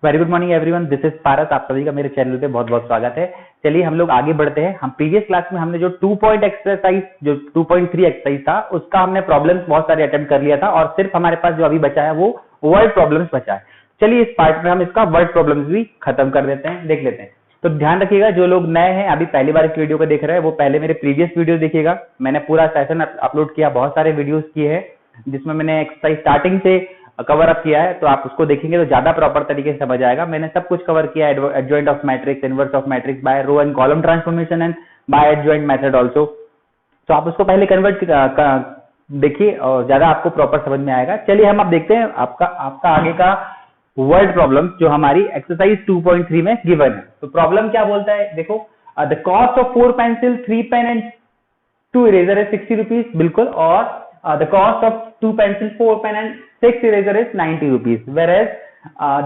Very good morning everyone, this is Paras. आप सभी का मेरे चैनल पे बहुत बहुत स्वागत है। चलिए हम लोग आगे बढ़ते हैं। हम प्रीवियस क्लास में हमने जो 2 पॉइंट एक्सरसाइज जो 2.3 एक्सरसाइज था उसका हमने प्रॉब्लम्स बहुत सारे अटेम्प्ट कर लिया था और सिर्फ हमारे पास जो अभी बचा है वो वर्ड प्रॉब्लम्स बचा है। चलिए इस पार्ट में हम इसका वर्ड प्रॉब्लम्स भी खत्म कर देते हैं, देख लेते हैं। तो ध्यान रखिएगा, जो लोग नए हैं अभी पहली बार इस वीडियो को देख रहे हैं वो पहले मेरे प्रीवियस वीडियो देखिएगा। मैंने पूरा सेशन अपलोड किया, बहुत सारे वीडियोस किए हैं जिसमें मैंने एक्सरसाइज स्टार्टिंग से कवर अप किया है, तो आप उसको देखेंगे तो ज्यादा प्रॉपर तरीके से समझ आएगा। मैंने सब कुछ कवर किया, adjoint of matrix, inverse of matrix by row and column transformation and by adjoint method also. तो आप उसको पहले कन्वर्ट देखिए और ज्यादा आपको प्रॉपर समझ में आएगा। चलिए हम अब देखते हैं आपका आगे का वर्ड प्रॉब्लम जो हमारी एक्सरसाइज 2.3 में गिवन है। तो प्रॉब्लम क्या बोलता है, देखो the cost of 4 pencil 3 pen and 2 eraser है 60 रुपीज, बिल्कुल। और the cost of 2 pencil, 4 pen and 6 eraser is 90 rupees, whereas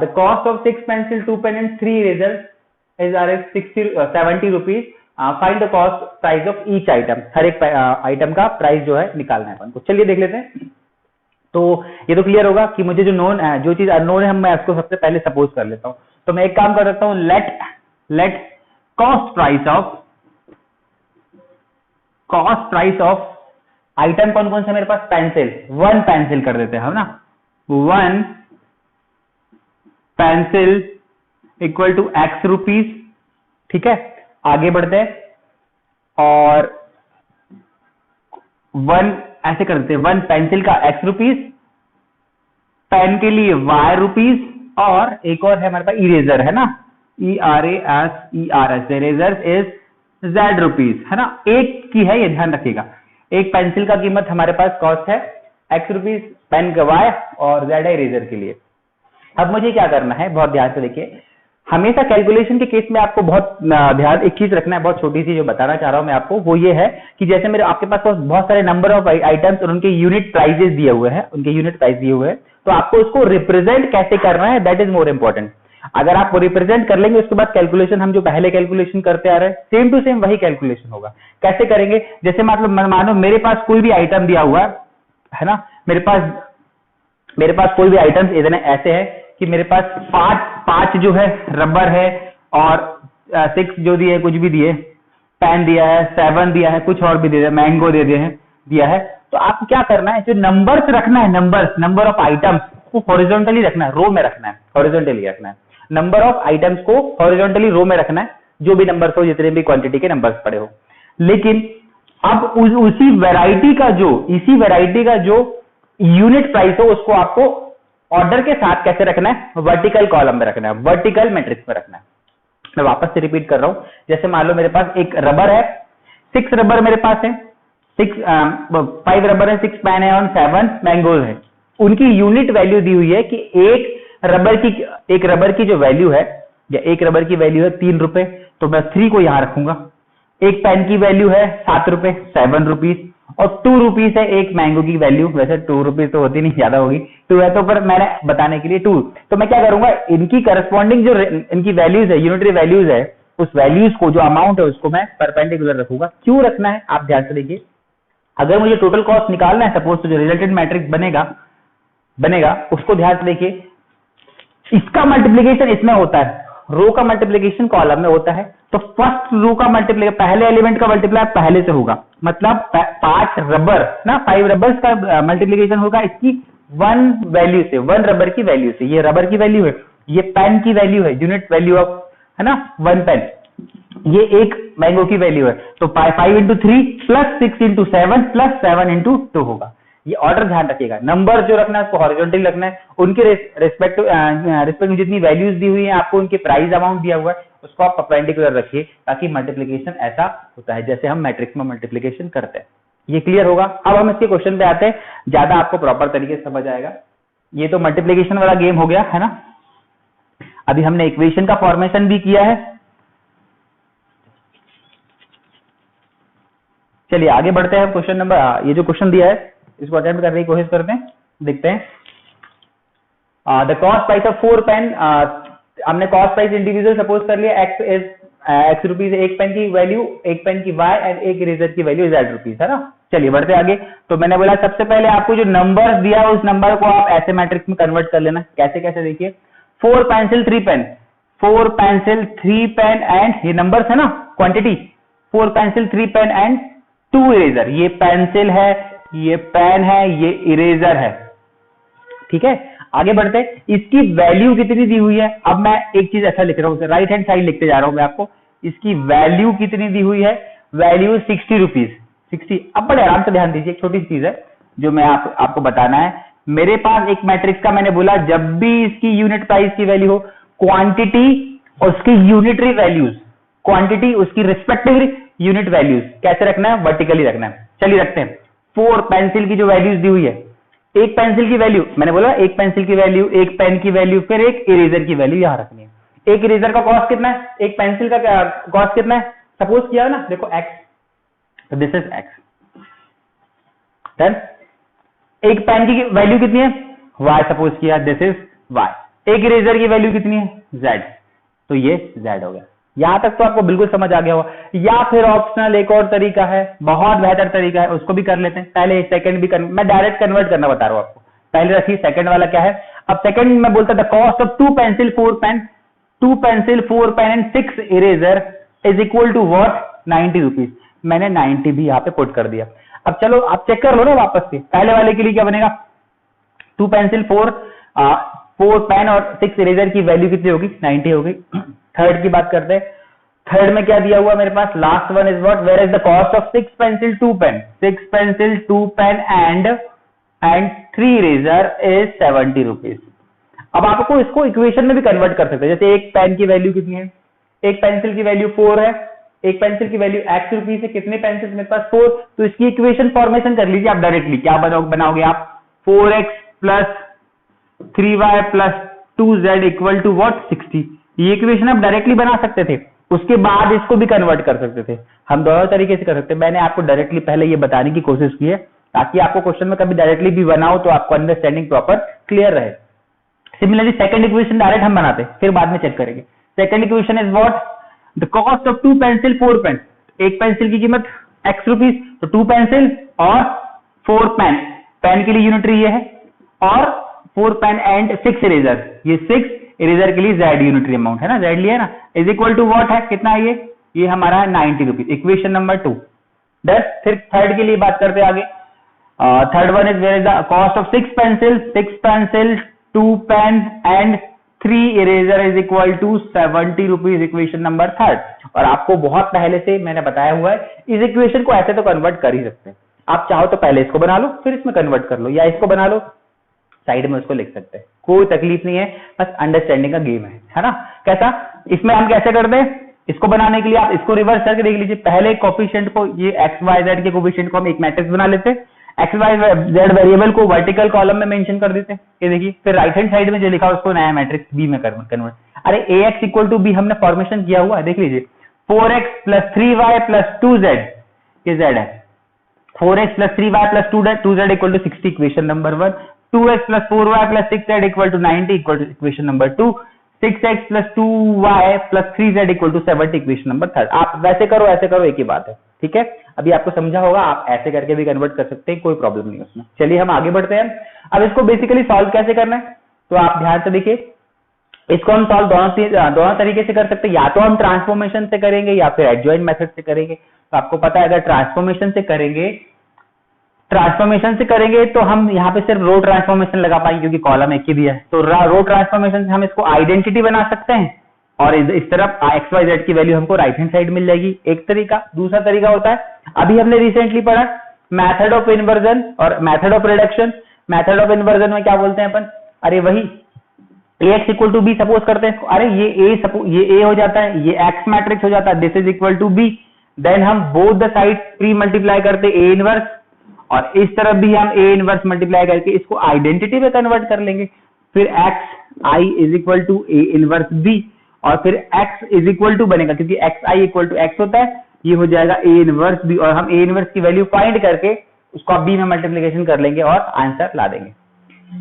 the cost of 6 pencil, 2 pen and 3 eraser is 70 rupees. Find the cost price of each item. हर एक item का price जो है निकालना है अपन को। चलिए देख लेते हैं। तो ये तो क्लियर होगा कि मुझे जो नोन है, जो चीज अननोन है, मैं उसको सबसे पहले सपोज कर लेता हूँ। तो मैं एक काम कर सकता हूँ, let cost price of item कौन कौन से मेरे पास, पेंसिल, 1 पेंसिल कर देते हैं हम ना, 1 pencil equal to x rupees. ठीक है, आगे बढ़ते हैं और 1 ऐसे कर देते हैं, 1 पेंसिल का x रुपीज, पेन के लिए y रुपीज, और एक और है हमारे पास इरेजर है ना, ERAS, eraser is z rupees, है ना। एक की है ये, ध्यान रखिएगा। एक पेंसिल का कीमत हमारे पास कॉस्ट है x रुपीज, पेन का y और z है इरेजर के लिए। अब मुझे क्या करना है, बहुत ध्यान से देखिए। हमेशा कैलकुलेशन के केस में आपको बहुत ध्यान एक चीज रखना है, बहुत छोटी सी जो बताना चाह रहा हूं मैं आपको, वो ये है कि जैसे मेरे आपके पास बहुत सारे नंबर ऑफ आइटम्स और उनके यूनिट प्राइजेस दिए हुए हैं, उनके यूनिट प्राइस दिए हुए हैं, तो आपको उसको रिप्रेजेंट कैसे करना है, दैट इज मोर इंपॉर्टेंट। अगर आप रिप्रेजेंट कर लेंगे उसके बाद कैलकुलेशन, हम जो पहले कैलकुलेशन करते आ रहे हैं सेम टू सेम वही कैलकुलेशन होगा। कैसे करेंगे, जैसे मतलब मानो मेरे पास कोई भी आइटम दिया हुआ है ना, मेरे पास कोई भी आइटम इतने ऐसे है कि मेरे पास 5 जो है रबर है और 6 जो दिए, कुछ भी दिए, पेन दिया है, 7 दिया है, कुछ और भी दिया है, मैंगो दिया है। तो आपको क्या करना है, जो नंबर्स रखना है, नंबर ऑफ आइटम्स को हॉरिजॉन्टली रखना है, रो में रखना है, हॉरिजॉन्टली रखना है। नंबर ऑफ आइटम्स को हॉरिजॉन्टली रो में रखना है, जो भी नंबर्स हो, जितने भी क्वांटिटी के नंबर्स पड़े हो। लेकिन अब इसी वैरायटी का जो यूनिट प्राइस हो उसको आपको ऑर्डर के साथ कैसे रखना है, वर्टिकल कॉलम में रखना है, वर्टिकल मैट्रिक्स में रखना है। मैं वापस से रिपीट कर रहा हूं। जैसे मान लो मेरे पास एक रबर है, 6 रबर मेरे पास है, 5 रबर है, 6 पेन है और 7 मैंगोज है। उनकी यूनिट वैल्यू दी हुई है कि एक रबर की जो वैल्यू है, या एक रबर की वैल्यू है 3 रुपए, तो मैं 3 को यहां रखूंगा। एक पेन की वैल्यू है 7 रुपए, 7 रुपीज, और 2 रुपीज है एक मैंगो की वैल्यू। वैसे 2 रुपीज तो होती नहीं, ज्यादा होगी, 2 है तो, पर मैंने बताने के लिए 2। तो मैं क्या करूंगा, इनकी करस्पॉन्डिंग जो इनकी वैल्यूज है, यूनिटरी वैल्यूज है, उस वैल्यूज को, जो अमाउंट है उसको मैं परपेंडिकुलर रखूंगा। क्यों रखना है आप ध्यान से देखिए। अगर मुझे टोटल कॉस्ट निकालना है, सपोज तो जो रिलेटेड मैट्रिक्स बनेगा उसको ध्यान से देखिए। इसका मल्टीप्लीकेशन इसमें होता है, रो का मल्टीप्लीकेशन कॉलम में होता है, तो फर्स्ट रो का मल्टीप्लीकेशन, पहले एलिमेंट का मल्टीप्लाई पहले से होगा, मतलब 5 रबर ना, 5 रबर्स का मल्टीप्लीकेशन होगा इसकी 1 वैल्यू से, 1 रबर की वैल्यू से। ये रबर की वैल्यू है, ये पेन की वैल्यू है, यूनिट वैल्यू ऑफ, है ना, 1 पेन। ये एक मैंगो की वैल्यू है, तो 5 into 3 plus 6 into 7 plus 7 into 2 होगा। ये ऑर्डर ध्यान रखिएगा। नंबर जो रखना है उसको हॉरिजॉन्टली रखना है, उनके रिस्पेक्ट में जितनी वैल्यूज दी हुई है, आपको उनके प्राइस अमाउंट दिया हुआ है उसको आप परपेंडिकुलर रखिए, ताकि मल्टीप्लीकेशन ऐसा होता है जैसे हम मैट्रिक्स में मल्टीप्लीकेशन करते हैं। ये क्लियर होगा। अब हम इसके क्वेश्चन पे आते हैं, ज्यादा आपको प्रॉपर तरीके से समझ आएगा। ये तो मल्टीप्लीकेशन वाला गेम हो गया है ना। अभी हमने इक्वेशन का फॉर्मेशन भी किया है। चलिए आगे बढ़ते हैं। क्वेश्चन नंबर, ये जो क्वेश्चन दिया है इसको अटेम्प्ट करने की कोशिश करते हैं, देखते हैं। The cost price of 4 pen, हमने कॉस्ट प्राइस इंडिविजुअल सपोज कर लिया, x रुपीज, एक पेन की वैल्यू, एक पेन की y एंड एक इरेजर की वैल्यू z रुपीज, है ना। चलिए बढ़ते आगे। तो मैंने बोला सबसे पहले आपको जो नंबर दिया है उस नंबर को आप ऐसे मैट्रिक्स में कन्वर्ट कर लेना। कैसे देखिए, 4 pencil 3 pen, 4 pencil 3 pen and, ये नंबर्स है ना, quantity, 4 pencil 3 pen and 2 eraser. ये पेंसिल है, ये पेन है, ये इरेजर है। ठीक है, आगे बढ़ते हैं। इसकी वैल्यू कितनी दी हुई है? अब मैं एक चीज ऐसा लिख रहा हूं, राइट हैंड साइड लिखते जा रहा हूं मैं आपको। इसकी वैल्यू कितनी दी हुई है? Value 60 rupees, 60। अब बड़े आराम से ध्यान दीजिए, एक छोटी सी चीज है जो मैं आपको बताना है। मेरे पास एक मैट्रिक्स का मैंने बोला, जब भी इसकी यूनिट प्राइस की वैल्यू हो, क्वांटिटी और उसकी यूनिटरी वैल्यूज, क्वांटिटी उसकी रिस्पेक्टिव यूनिट वैल्यूज कैसे रखना है? वर्टिकली रखना है। चलिए रखते हैं। 4 पेंसिल की जो वैल्यूज दी हुई है, एक पेंसिल की वैल्यू, मैंने बोला एक पेंसिल की वैल्यू, एक पेन की वैल्यू, फिर एक इरेजर की वैल्यू यहां रखनी है। एक इरेजर का कॉस्ट कितना है? एक पेंसिल का कॉस्ट कितना है? सपोज किया ना, देखो x, तो दिस इज x। देन एक पेन की वैल्यू कितनी है? y सपोज किया, दिस इज y। एक इरेजर की वैल्यू कितनी है? z, तो ये z हो गया। यहां तक तो आपको बिल्कुल समझ आ गया होगा। या फिर ऑप्शनल एक और तरीका है, बहुत बेहतर तरीका है, उसको भी कर लेते हैं। पहले सेकंड भी मैं डायरेक्ट कन्वर्ट करना बता रहा हूं आपको। पहले रखिए, सेकंड वाला क्या है? अब सेकंड में बोलता था cost of 2 pencil 4 pen, 2 pencil 4 pen and 6 eraser is equal to what? 90 rupees. मैंने 90 भी यहाँ पे पुट कर दिया। अब चलो आप चेक कर लो ना वापस से। पहले वाले के लिए क्या बनेगा? 2 पेंसिल 4 पेन और 6 इरेजर की वैल्यू कितनी होगी? 90 होगी। थर्ड की बात करते हैं। थर्ड में क्या दिया हुआ मेरे पास? Last one is what? Where is the cost of 6 pencil 2 pen, 6 pencil 2 pen and 3 eraser is 70 rupees. अब आपको इसको इक्वेशन में भी कन्वर्ट कर सकते हैं। जैसे एक पेन की वैल्यू कितनी है? एक पेंसिल की वैल्यू 4 है, एक पेंसिल की वैल्यू x रुपीज है। कितने पेंसिल मेरे पास? 4। तो इसकी इक्वेशन फॉर्मेशन कर लीजिए आप डायरेक्टली। क्या बनाओगे आप? 4x plus 3y plus 2z equal to what? 60। ये इक्वेशन आप डायरेक्टली बना सकते थे, उसके बाद इसको भी कन्वर्ट कर सकते थे। हम दोनों तरीके से कर सकते हैं। मैंने आपको डायरेक्टली पहले ये बताने की कोशिश की है ताकि आपको क्वेश्चन में कभी डायरेक्टली भी बनाओ तो आपको अंडरस्टैंडिंग प्रॉपर क्लियर रहे। सिमिलरली सेकंड इक्वेशन डायरेक्ट हम बनाते हैं, फिर बाद में चेक करेंगे। Second equation is what? The cost of 2 pencil 4 pen. एक पेंसिल की कीमत x रुपीज, तो 2 पेंसिल और 4 पेन, पेन के लिए यूनिटरी ये है, और 4 पेन एंड 6 इरेजर, ये 6 इरेजर के लिए z यूनिटरी अमाउंट है ना, z लिया ना, इज इक्वल टू व्हाट है? कितना है ये हमारा 90 रुपीज। Equation number 2। फिर थर्ड के लिए बात करते हैं आगे। Third one is where is the cost of 6 pencil 2 pen and 3 eraser is equal to 70 rupees. Equation number third. और आपको बहुत पहले से मैंने बताया हुआ है, इस इक्वेशन को ऐसे तो कन्वर्ट कर ही सकते हैं। आप चाहो तो पहले इसको बना लो, फिर इसमें कन्वर्ट कर लो, या इसको बना लो, साइड में उसको लिख सकते हैं, कोई तकलीफ नहीं है। बस अंडरस्टैंडिंग का गेम है ना। कैसा? इसमें हम कैसे करते हैं? इसको बनाने के लिए आप इसको रिवर्स करके देख लीजिए। पहले कोफिशिएंट को, ये एक्स वाई जेड के कोफिशिएंट को हम एक मैट्रिक्स बना लेते हैं, एक्स वाई जेड वेरिएबल को वर्टिकल कॉलम में मेंशन कर देते हैं। ये देखिए, फिर राइट हैंड साइड में जो लिखा उसको नया मैट्रिक्स बी में कन्वर्ट। अरे ax इक्वल टू बी हमने फॉर्मेशन किया हुआ है, देख लीजिए। 4x plus 3y plus 2z, ये z है। 4x plus 3y plus 2z equal to 60, equation number 1। 2x plus 4y plus 6z equal to 90, equal to equation number 2। 6x plus 2y plus 3z equal to 70, equation number 3। आप वैसे करो ऐसे करो, एक ही बात है। ठीक है, अभी आपको समझा होगा, आप ऐसे करके भी कन्वर्ट कर सकते हैं, कोई प्रॉब्लम नहीं उसमें। चलिए हम आगे बढ़ते हैं। अब इसको बेसिकली सॉल्व कैसे करना है, तो आप ध्यान से देखिए। इसको हम सॉल्व दोनों तरीके से कर सकते हैं, या तो हम ट्रांसफॉर्मेशन से करेंगे या फिर एडजॉइंट मेथड से करेंगे। तो आपको पता है, अगर ट्रांसफॉर्मेशन से करेंगे तो हम यहाँ पे सिर्फ रो ट्रांसफॉर्मेशन लगा पाएंगे, क्योंकि कॉलम एक ही दिया है। तो रो ट्रांसफॉर्मेशन से हम इसको आइडेंटिटी बना सकते हैं, और इस तरफ एक्स वाई जेड की वैल्यू हमको राइट हैंड साइड मिल जाएगी, एक तरीका। दूसरा तरीका होता है, अभी हमने रिसेंटली पढ़ा मेथड ऑफ इन्वर्जन और method of reduction. Method of inversion में क्या बोलते हैं अपन? अरे वही ax equal to B suppose करते हैं। अरे ये a हो जाता है, ये x मैट्रिक्स हो जाता है, this is equal to b। Then हम both the side pre multiply करते a इनवर्स, और इस तरफ भी हम a इनवर्स मल्टीप्लाई करके इसको आइडेंटिटी में कन्वर्ट कर लेंगे। फिर x i is equal to a inverse b, और फिर x इज इक्वल टू बनेगा, क्योंकि x i equal to x होता है, ये हो जाएगा a इनवर्स b, और हम a इनवर्स की वैल्यू फाइंड करके उसको b में मल्टीप्लिकेशन कर लेंगे और आंसर ला देंगे।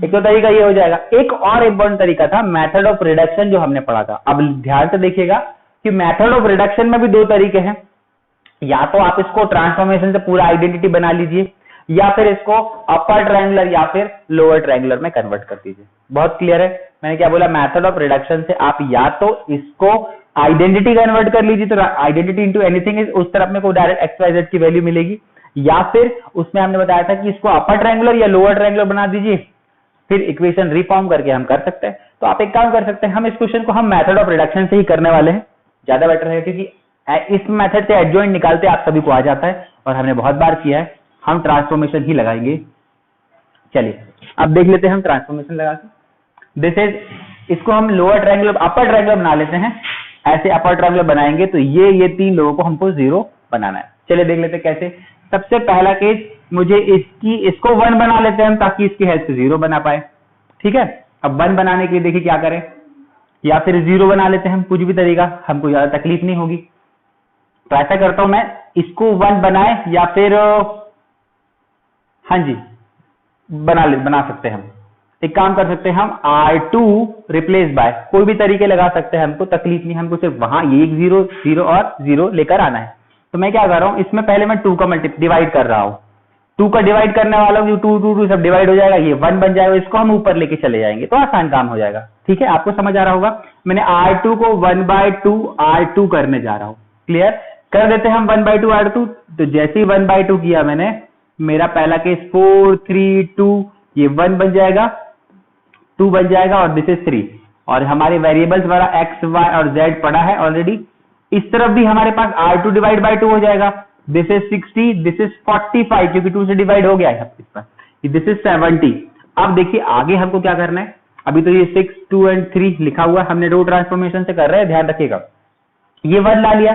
एक तो तरीका ये हो जाएगा। एक और इंपॉर्टेंट तरीका था मेथड ऑफ रिडक्शन, जो हमने पढ़ा था। अब ध्यान से देखिएगा कि मेथड ऑफ रिडक्शन में भी दो तरीके हैं। या तो आप इसको ट्रांसफॉर्मेशन से पूरा आइडेंटिटी बना लीजिए, या फिर इसको अपर ट्रायंगुलर या फिर लोअर ट्रायंगुलर में कन्वर्ट कर दीजिए। बहुत क्लियर है मैंने क्या बोला, मेथड ऑफ रिडक्शन से आप या तो इसको आइडेंटिटी कन्वर्ट कर लीजिए, तो आइडेंटिटी इंटू एनीथिंग इज उस तरफ में को डायरेक्ट एक्स वाई जेड की वैल्यू मिलेगी, या फिर उसमें हमने बताया था कि इसको अपर ट्रायंगुलर या लोअर ट्रायंगुलर बना दीजिए, फिर इक्वेशन रिफॉर्म करके हम कर सकते हैं। तो आप एक काम कर सकते हैं, हम इस क्वेश्चन को हम मेथड ऑफ रिडक्शन से ही करने वाले हैं, ज्यादा बेटर है, क्योंकि इस मेथड से एडजॉइंट निकालते आप सभी को आ जाता है और हमने बहुत बार किया है। हम ट्रांसफॉर्मेशन ही लगाएंगे। चलिए अब देख लेते हैं हम ट्रांसफॉर्मेशन लगा के। दिस इज, इसको हम लोअर ट्रायंगुलर अपर ट्रायंगुलर बना लेते हैं। ऐसे अपर ट्रायंगुलर बनाएंगे तो ये तीन लोगों को हमको 0 बनाना है। चलिए देख लेते हैं कैसे। सबसे पहला केस, मुझे इसको 1 बना लेते हैं हम, ताकि इसकी हेल्प से 0 बना पाए। ठीक है, अब 1 बनाने के लिए देखिए क्या करें, या फिर 0 बना लेते हैं हम, कुछ भी तरीका, हमको ज्यादा तकलीफ नहीं होगी। तो ऐसा करता हूं मैं, इसको 1 बनाए या फिर हाँ जी बना सकते हैं हम। एक काम कर सकते हैं हम, R2 रिप्लेस बाय, कोई भी तरीके लगा सकते हैं, हमको तकलीफ नहीं, हमको सिर्फ वहां ये 0 0 और 0 लेकर आना है। तो मैं क्या कर रहा हूं, इसमें पहले मैं 2 का डिवाइड कर रहा हूं, 2 का डिवाइड करने वाला हूं, 2 2 2 सब डिवाइड हो जाएगा, ये 1 बन जाएगा, इसको हम ऊपर लेके चले जाएंगे तो आसान काम हो जाएगा। ठीक है, आपको समझ आ रहा होगा। मैंने R2 को 1/2 R2 करने जा रहा हूं। क्लियर कर देते हैं हम 1/2 R2। तो जैसे ही 1/2 किया मैंने, मेरा पहला केस 4 3 2, ये 1 बन जाएगा, 2 बन जाएगा और दिस इज 3, और हमारे वेरिएबल्स वाला x y और z पड़ा है ऑलरेडी। इस तरफ भी हमारे पास R2 डिवाइड बाय 2 हो जाएगा, दिस इज 60, दिस इज 45, क्योंकि 2 से डिवाइड हो गया है इस पर, दिस इज 70। अब देखिए आगे हमको क्या करना है, अभी तो ये 6 2 एंड 3 लिखा हुआ है, हमने रो ट्रांसफॉर्मेशन से कर रहे हैं, ध्यान रखिएगा। ये 1 ला लिया,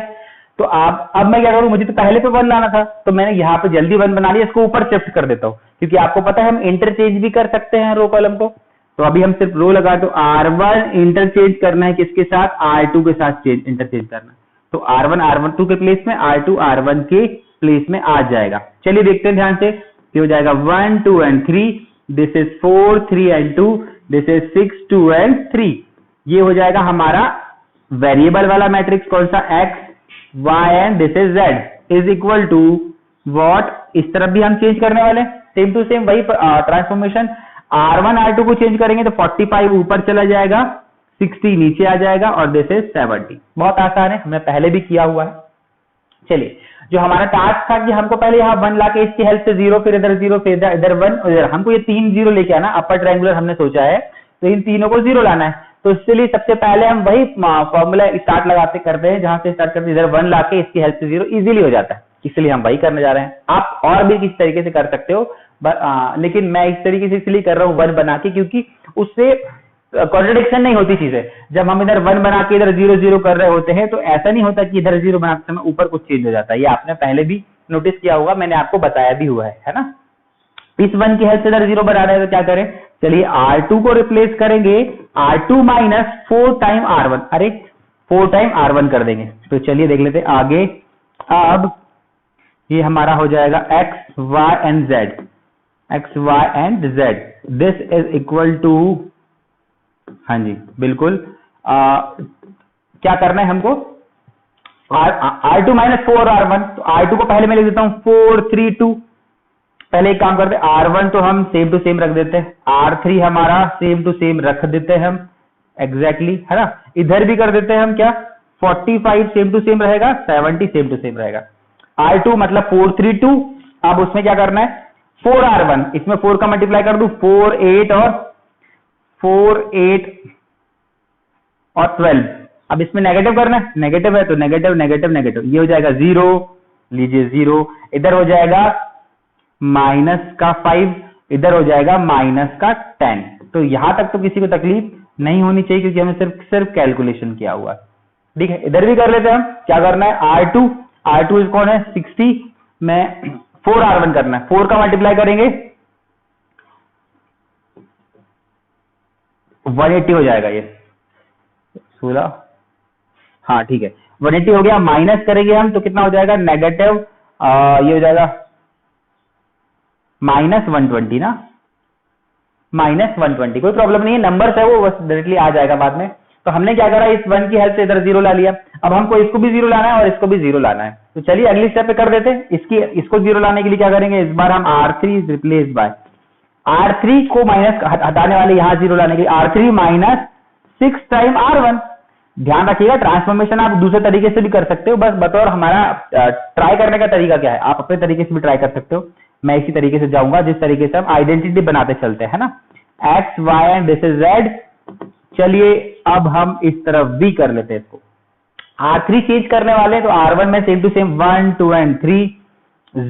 तो अब मैं क्या करूं, मुझे तो पहले पे 1 लाना था, तो मैंने यहाँ पे जल्दी 1 बना लिया, इसको ऊपर शिफ्ट कर देता हूँ, क्योंकि आपको पता है हम इंटरचेंज भी कर सकते हैं रो कॉलम को। तो अभी हम सिर्फ रो लगा, तो R1 इंटरचेंज करना है किसके साथ, R2 के साथ इंटरचेंज करना है। तो R1 R2 के प्लेस में, R2 R1 के प्लेस में आ जाएगा। चलिए देखते हैं ध्यान से, ये हो जाएगा 1 2 and 3, this is 4 3 and 2, this is 6 2 and 3। ये हो जाएगा हमारा वेरिएबल वाला मैट्रिक्स, कौन सा, x y and this is z is equal to what, इस तरफ भी हम चेंज करने वाले, सेम टू सेम वही ट्रांसफॉर्मेशन। R1 R2 को चेंज करेंगे तो 45 ऊपर चला जाएगा, 60 नीचे आ जाएगा और दिस इज 70। बहुत आसान है, हमने पहले भी किया हुआ है। चलिए, जो हमारा टास्क था कि हमको पहले यहाँ 1 लाके इसकी हेल्प से 0, फिर इधर 0, फिर इधर 1, इधर हमको ये 3 0 लेके आना, अपर ट्रायंगुलर हमने सोचा है, तो इन तीनों को 0 लाना है। तो इसके लिए सबसे पहले हम वही फॉर्मूला स्टार्ट लगाते करते हैं, जहां से स्टार्ट करते हैं, इधर 1 लाके इसकी हेल्प से 0 इजीली हो जाता है, इसलिए हम वही करने जा रहे हैं। आप और भी किस तरीके से कर सकते हो, लेकिन मैं इस तरीके से इसलिए कर रहा हूँ 1 बना के, क्योंकि उससे कॉन्ट्रडिक्शन नहीं होती चीजें। जब हम इधर 1 बना के इधर 0 0 कर रहे होते हैं, तो ऐसा नहीं होता कि इधर 0 बनाते समय ऊपर कुछ चेंज हो जाता है। ये आपने पहले भी नोटिस किया होगा, मैंने आपको बताया भी हुआ है ना। इस 1 की हेल्प से इधर 0 बना रहे हैं तो क्या करें, चलिए R2 को रिप्लेस करेंगे, R2 माइनस 4 टाइम R1, अरे 4 टाइम R1 कर देंगे। तो चलिए देख लेते हैं आगे। अब ये हमारा हो जाएगा x y and z, x y and z, this is equal to, हाँ जी बिल्कुल, क्या करना है हमको, R2 माइनस 4 R1, तो R2 को पहले मैं लिख देता हूं 4 3 2। पहले एक काम करते हैं, R1 तो हम सेम टू सेम रख देते हैं, R3 हमारा सेम टू सेम रख देते हैं हम, एग्जैक्टली है ना। इधर भी कर देते हैं हम, क्या 45 सेम टू सेम रहेगा, 70 सेम टू सेम रहेगा। R2 मतलब 4 3 2। अब उसमें क्या करना है, 4 R1, इसमें 4 का मल्टीप्लाई कर दूं, 4 8 और 12। अब इसमें नेगेटिव करना है, नेगेटिव है तो नेगेटिव नेगेटिव नेगेटिव, ये हो जाएगा 0, लीजिए 0, इधर हो जाएगा माइनस का 5, इधर हो जाएगा माइनस का 10। तो यहां तक तो किसी को तकलीफ नहीं होनी चाहिए, क्योंकि हमने सिर्फ कैलकुलेशन किया हुआ है। ठीक है, इधर भी कर लेते हैं हम, क्या करना है, R2 इज कौन है 60 में 4 R1 करना है, 4 का मल्टीप्लाई करेंगे 180 हो जाएगा, ये 16, हाँ ठीक है 180 हो गया। माइनस करेंगे हम तो कितना हो जाएगा, नेगेटिव ये हो जाएगा -120 ना, -120, कोई प्रॉब्लम नहीं है, नंबर है वो बस डायरेक्टली आ जाएगा बाद में। तो हमने क्या करा, इस 1 की हेल्प से इधर 0 ला लिया। अब हमको इसको भी 0 लाना है और इसको भी 0 लाना है, तो चलिए अगली स्टेप पे कर देते हैं। इसको 0 लाने के लिए क्या करेंगे, इस बार हम R3 रिप्लेस बाय R3 को माइनस हटाने वाले, यहां 0 लाने के लिए R3 माइनस 6 टाइम R1। ध्यान रखिएगा ट्रांसफॉर्मेशन आप दूसरे तरीके से भी कर सकते हो, बस बतौर हमारा ट्राई करने का तरीका क्या है, आप अपने तरीके से भी ट्राई कर सकते हो। मैं इसी तरीके से जाऊंगा जिस तरीके से हम आइडेंटिटी बनाते चलते हैं ना, X Y and this is Z. चलिए अब हम इस तरफ भी कर लेते हैं इसको, R3 चेंज करने वाले तो R1 में same to same 1 2 and 3,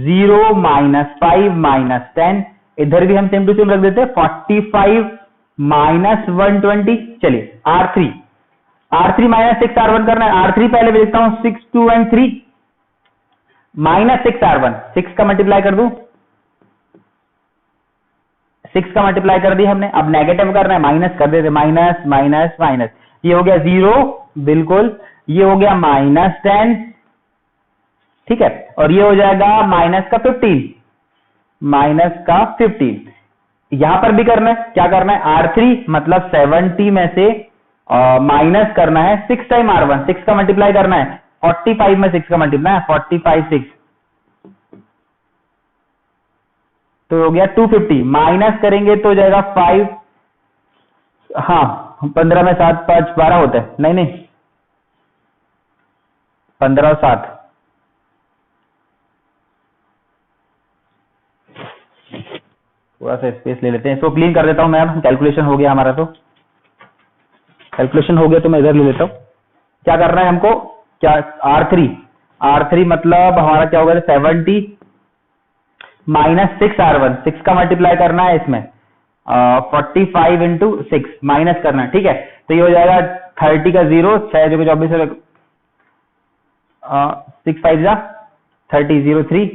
0 minus 5 minus 10, इधर भी हम सेम टू सेम रख देते हैं 45 माइनस 120। चलिए R3 माइनस 6 R1 करना है, R3 पहले भी लिखता हूं 6 2 एंड 3 माइनस 6 R1, 6 का मल्टीप्लाई कर दूं, 6 का मल्टीप्लाई कर दिया हमने। अब नेगेटिव करना है, माइनस कर देते, माइनस माइनस माइनस, ये हो गया 0 बिल्कुल, ये हो गया माइनस 10, ठीक है, और ये हो जाएगा माइनस का 15, माइनस का 15। यहां पर भी करना है, क्या करना है, R3 मतलब 70 में से माइनस करना है 6 टाइम R1, 6 का मल्टीप्लाई करना है, 45 में 6 का मल्टीप्लाई है, 45 6, तो हो गया 250, माइनस करेंगे तो हो जाएगा 5, हाँ 15 में 7 5 12 होता है, नहीं 15 और 7, थोड़ा सा स्पेस ले लेते हैं, इसको क्लीन कर देता हूं मैं, कैलकुलेशन हो गया हमारा, तो कैलकुलेशन हो गया तो मैं इधर ले लेता हूं। क्या करना है हमको, क्या R3 मतलब हमारा क्या होगा 70 माइनस 6 R1, 6 का मल्टीप्लाई करना है इसमें 45 इंटू 6 माइनस करना है, ठीक है, तो ये हो जाएगा 30 का 0, 6 जो 24 6 5 जा 30 0 3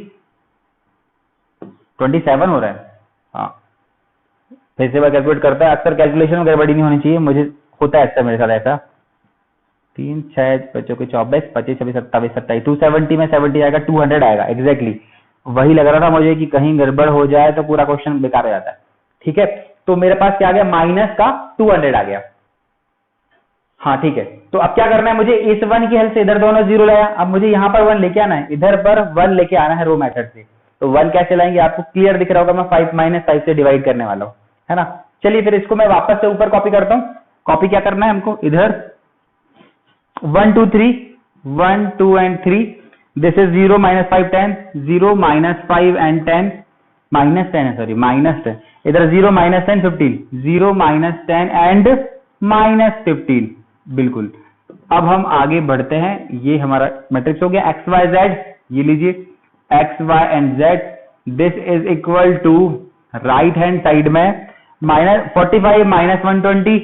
27 हो रहा है। हाँ फिर से कैलकुलेट करता है, अक्सर कैलकुलेशन में गड़बड़ी नहीं होनी चाहिए, मुझे होता है अक्सर मेरे साथ ऐसा। 3 6 बच्चों के 24 25 26 27 27, 270 में 70 आएगा, 200 आएगा एग्जैक्टली, वही लग रहा था मुझे कि कहीं गड़बड़ हो जाए तो पूरा क्वेश्चन बेकार हो जाता है, ठीक है। तो मेरे पास क्या आ गया, माइनस का 200 आ गया, हाँ ठीक है। तो अब क्या करना है मुझे, इस 1 की हेल्प से इधर दोनों 0 लाया, अब मुझे यहां पर 1 लेके आना है, इधर पर 1 लेके आना है रो मेथड से। तो 1 कैसे लाएंगे, आपको क्लियर दिख रहा होगा, मैं 5 माइनस 5 से डिवाइड करने वाला हूं, है ना। चलिए फिर इसको मैं वापस से ऊपर कॉपी करता हूं। कॉपी क्या करना है हमको, इधर 1 2 3 1 2 and 3, this is 0 minus 5 10, 0 minus 5 and 10 minus 10 है, सॉरी माइनस 10, इधर 0 माइनस 10 15, 0 माइनस 10 एंड माइनस 15, बिल्कुल। अब हम आगे बढ़ते हैं, ये हमारा मैट्रिक्स हो गया एक्स वाई जेड, ये लीजिए X Y and Z, this is equal to right hand side में माइनस 45 माइनस 120,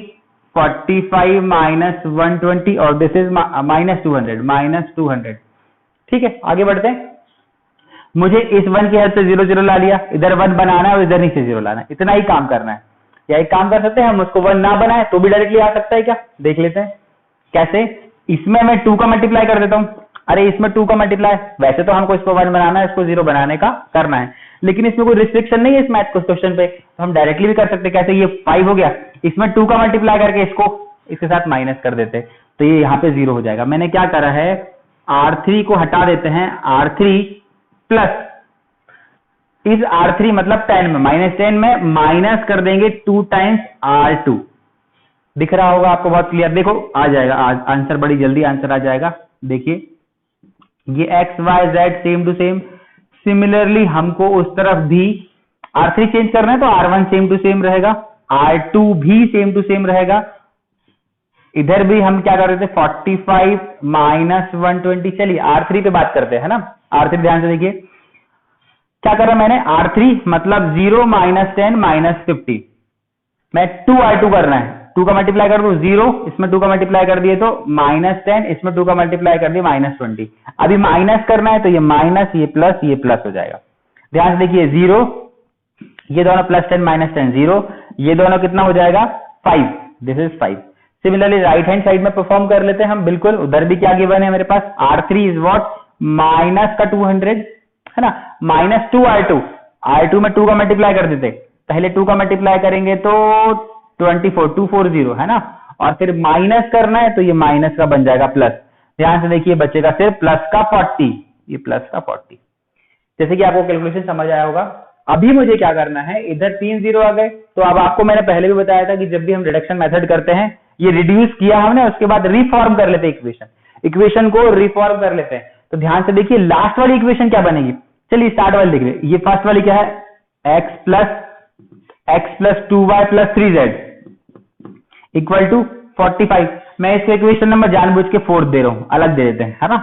45 माइनस 120 और दिस इज माइनस 200, ठीक है। आगे बढ़ते हैं, मुझे इस 1 की हेल्प से 0 0 ला लिया, इधर 1 बनाना है और इधर नीचे 0 लाना है, इतना ही काम करना है। या एक काम कर सकते हैं हम, उसको 1 ना बनाए तो भी डायरेक्टली आ सकता है, क्या देख लेते हैं कैसे। इसमें मैं 2 का मल्टीप्लाई कर देता हूं, अरे इसमें 2 का मल्टीप्लाई, वैसे तो हमको इसको 1 बनाना है, इसको 0 बनाने का करना है, लेकिन इसमें कोई रिस्ट्रिक्शन नहीं है इस मैथ क्वेश्चन पे, तो हम डायरेक्टली भी कर सकते हैं। कैसे, ये 5 हो गया, इसमें 2 का मल्टीप्लाई करके इसको इसके साथ माइनस कर देते, तो ये यहाँ पे 0 हो जाएगा। मैंने क्या करा है, R3 को हटा देते हैं, R3 प्लस इस R3 मतलब 10 में माइनस 10 में माइनस कर देंगे 2 टाइम्स R2, दिख रहा होगा आपको बहुत क्लियर, देखो आ जाएगा आंसर, बड़ी जल्दी आंसर आ जाएगा। देखिए ये X Y Z same to same, similarly हमको उस तरफ भी R3 चेंज करना है तो R1 सेम टू सेम रहेगा, R2 भी सेम टू सेम रहेगा। इधर भी हम क्या कर रहे थे, 45 माइनस 120। चलिए R3 पे बात करते हैं ना, R3 ध्यान से देखिए क्या कर रहा मैंने, R3 मतलब 0 माइनस 10 माइनस 50, मैं 2R2 करना है, 2 का मल्टीप्लाई कर दूं 0, इसमें 2 का मल्टीप्लाई कर दिए तो माइनस 10, इसमें 2 का मल्टीप्लाई कर दिए माइनस 20। अभी माइनस करना है तो ये माइनस, ये प्लस हो जाएगा। ध्यान से देखिए 0, ये दोनों प्लस 10 माइनस 10 0, ये दोनों कितना हो जाएगा 5, this is 5। Similarly right hand side में परफॉर्म कर लेते हैं हम, बिल्कुल उधर भी क्या गिवन है मेरे पास, R3 इज व्हाट, माइनस का 200 है ना, माइनस 2R2, R2 में 2 का मल्टीप्लाई कर देते, पहले 2 का मल्टीप्लाई करेंगे तो 24 240 है ना, और फिर माइनस करना है तो ये माइनस का बन जाएगा प्लस। ध्यान से देखिए बचेगा सिर्फ प्लस का 40, ये प्लस का 40। जैसे कि आपको कैलकुलेशन समझ आया होगा। अभी मुझे क्या करना है, इधर 3 जीरो आ गए, तो अब आपको मैंने पहले भी बताया था कि जब भी हम रिडक्शन मेथड करते हैं, ये रिड्यूस किया हमने, उसके बाद रिफॉर्म कर लेते हैं इक्वेशन को रिफॉर्म कर लेते हैं। तो ध्यान से देखिए लास्ट वाली इक्वेशन क्या बनेगी। चलिए स्टार्ट वाली देख रहे, ये फर्स्ट वाली क्या है, x plus 2y plus 3z equal to 45। मैं इसको इक्वेशन नंबर जानबूझ के 4 दे रहा हूं, अलग दे देते हैं, है ना।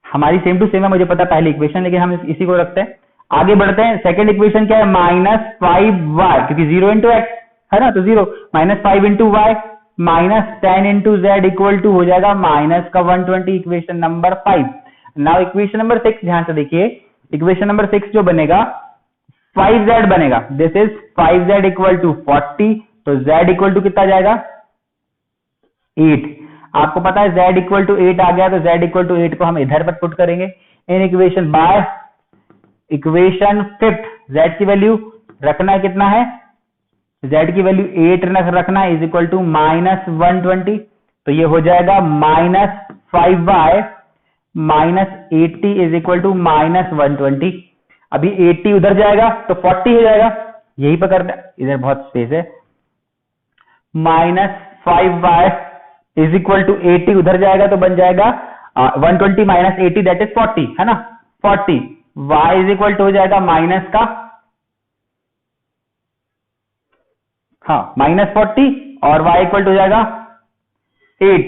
हमारी सेम टू सेम है, मुझे पता पहली इक्वेशन, लेकिन हम इसी को रखते हैं। आगे बढ़ते हैं। सेकंड इक्वेशन क्या है, -5y, क्योंकि 0 इंटू एक्स है ना, तो 0 -5 into Y minus 10 into Z equal to हो जाएगा माइनस का 120, equation number 5। Now equation number 6 ध्यान से देखिए, इक्वेशन नंबर 6 जो बनेगा 5z बनेगा। This is 5z equal to 40, तो z इक्वल टू कितना जाएगा 8। आपको पता है z इक्वल टू 8 आ गया, तो z इक्वल टू 8 को हम इधर पर पुट करेंगे in equation by equation 5। z की वैल्यू रखना है, कितना है, z की वैल्यू 8 रखना है, इज इक्वल टू -120। तो ये हो जाएगा -5y minus 80 is equal to -120। अभी 80 उधर जाएगा तो 40 हो जाएगा, यही पर करते हैं, इधर बहुत स्पेस है। -5y इज इक्वल टू 80 उधर जाएगा तो बन जाएगा 120 माइनस 80 दैट इज 40, है ना, 40। y इज इक्वल टू हो जाएगा माइनस का, हाँ -40, और y इक्वल टू हो जाएगा 8।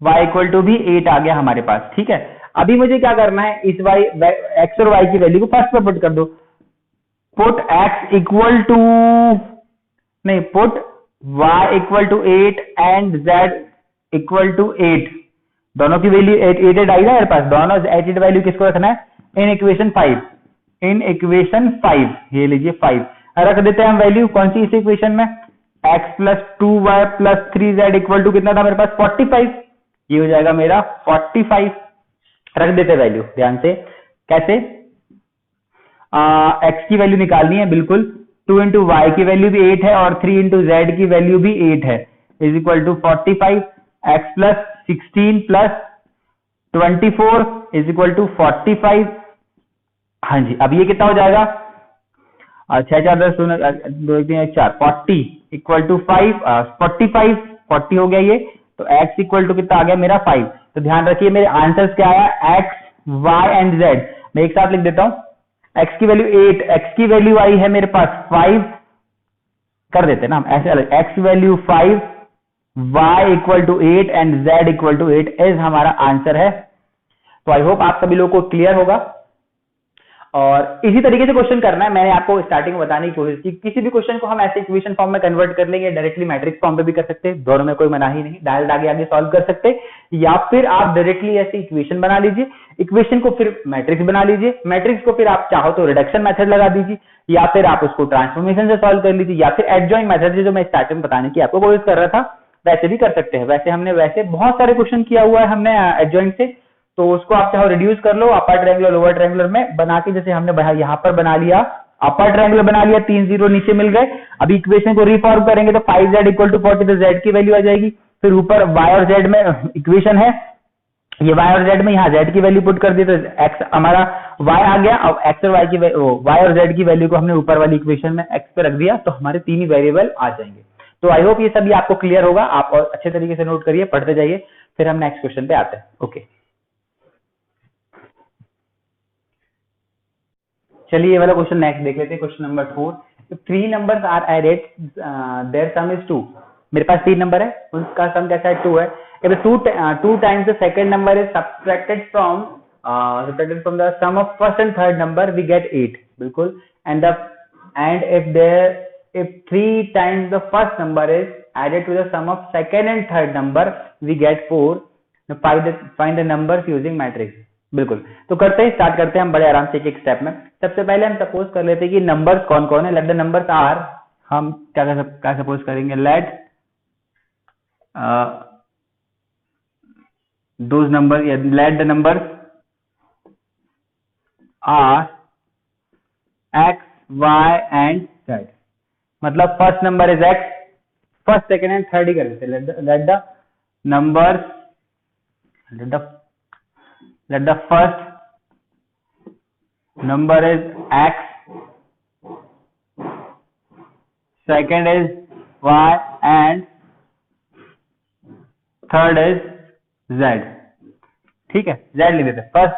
y इक्वल टू भी 8 आ गया हमारे पास, ठीक है। अभी मुझे क्या करना है, इस x और y की वैल्यू को फर्स्ट पर पुट कर दो। पुट x इक्वल टू, नहीं, put y equal to 8 and z equal to 8। दोनों की वैल्यू 8 आई ना मेरे पास, दोनों 8 वैल्यू किसको रखना है, इन इक्वेशन 5, इन इक्वेशन 5, ये लीजिए 5 रख देते हैं हम वैल्यू। कौन सी, इस इक्वेशन में x plus 2y plus 3z equal to कितना था मेरे पास 45, ये हो जाएगा मेरा 45। रख देते वैल्यू, ध्यान से कैसे, x की वैल्यू निकालनी है, बिल्कुल 2 इंटू वाई की वैल्यू भी 8 है और 3 इंटू जेड की वैल्यू भी 8 है, is equal to 45। x plus 16 plus 24 is equal to 45। हाँ जी, अब ये कितना हो जाएगा, 6 4 10 2 1 3 4 40 इक्वल टू 5, 45 40 हो गया ये। तो x इक्वल टू कितना आ गया मेरा 5। तो ध्यान रखिए मेरे आंसर्स क्या आया, x y एंड z, मैं एक साथ लिख देता हूं। x की वैल्यू 8, x की वैल्यू आई है मेरे पास 5, कर देते ना हम ऐसे अलग, x value 5, y equal to 8 and z equal to 8 is हमारा आंसर है। तो आई होप आप सभी लोगों को क्लियर होगा। और इसी तरीके से क्वेश्चन करना है, मैंने आपको स्टार्टिंग में बताने की कोशिश की, किसी भी क्वेश्चन को हम ऐसे इक्वेशन फॉर्म में कन्वर्ट कर लेंगे, डायरेक्टली मैट्रिक्स फॉर्म पे भी कर सकते हैं, दोनों में कोई मनाही नहीं, डायरेक्ट आगे आगे सॉल्व कर सकते हैं, या फिर आप डायरेक्टली ऐसे इक्वेशन बना लीजिए, इक्वेशन को फिर मैट्रिक्स बना लीजिए, मैट्रिक्स को फिर आप चाहो तो रिडक्शन मेथड लगा दीजिए, या फिर आप उसको ट्रांसफॉर्मेशन से सॉल्व कर लीजिए, या फिर एडजॉइंट मेथड जो मैं स्टार्टिंग में बताने की आपको कोशिश कर रहा था वैसे भी कर सकते हैं। वैसे हमने बहुत सारे क्वेश्चन किया हुआ है हमने एडजॉइंट से, तो उसको आप चाहो रिड्यूस कर लो अपर ट्रायंगुलर लोअर ट्रायंगुलर में बना के, जैसे हमने यहाँ पर बना लिया अपर ट्रायंगुलर बना लिया, 3 जीरो नीचे मिल गए। अभी इक्वेशन को रिफॉर्म करेंगे तो 5z इक्वल टू 40, तो z की वैल्यू आ जाएगी। फिर ऊपर y और z में इक्वेशन है, ये y और z में यहाँ z की वैल्यू पुट कर दी तो x हमारा y आ गया। अब x और y की y और z की वैल्यू को हमने ऊपर वाली इक्वेशन में x पे रख दिया, तो हमारे तीन ही वेरिएबल आ जाएंगे। तो आई होप ये सभी आपको क्लियर होगा, आप और अच्छे तरीके से नोट करिए, पढ़ते जाइए, फिर हम नेक्स्ट क्वेश्चन पे आते हैं। ओके, चलिए ये वाला क्वेश्चन नेक्स्ट देख लेते हैं। Question number 4, if 3 numbers are added, their sum is 2। मेरे पास 3 नंबर है, उनका सम कैसा है 2 है। if 2 times the second number is subtracted from the sum of first and third number, we get 8, बिल्कुल। and if 3 times the first number is added to the sum of second and third number, we get 4। find the numbers using matrix। बिल्कुल, तो करते ही start करते हैं हम बड़े आराम से एक स्टेप में। सबसे पहले हम सपोज कर लेते हैं कि नंबर्स कौन कौन है। लेट द नंबर्स आर, हम क्या सपोज करेंगे, let those number, let the numbers are x y and z। मतलब first number is x, first second and third ही कर देते। Let the numbers, let the first number is x, second is y and third is z। ठीक है, z लिख देते। First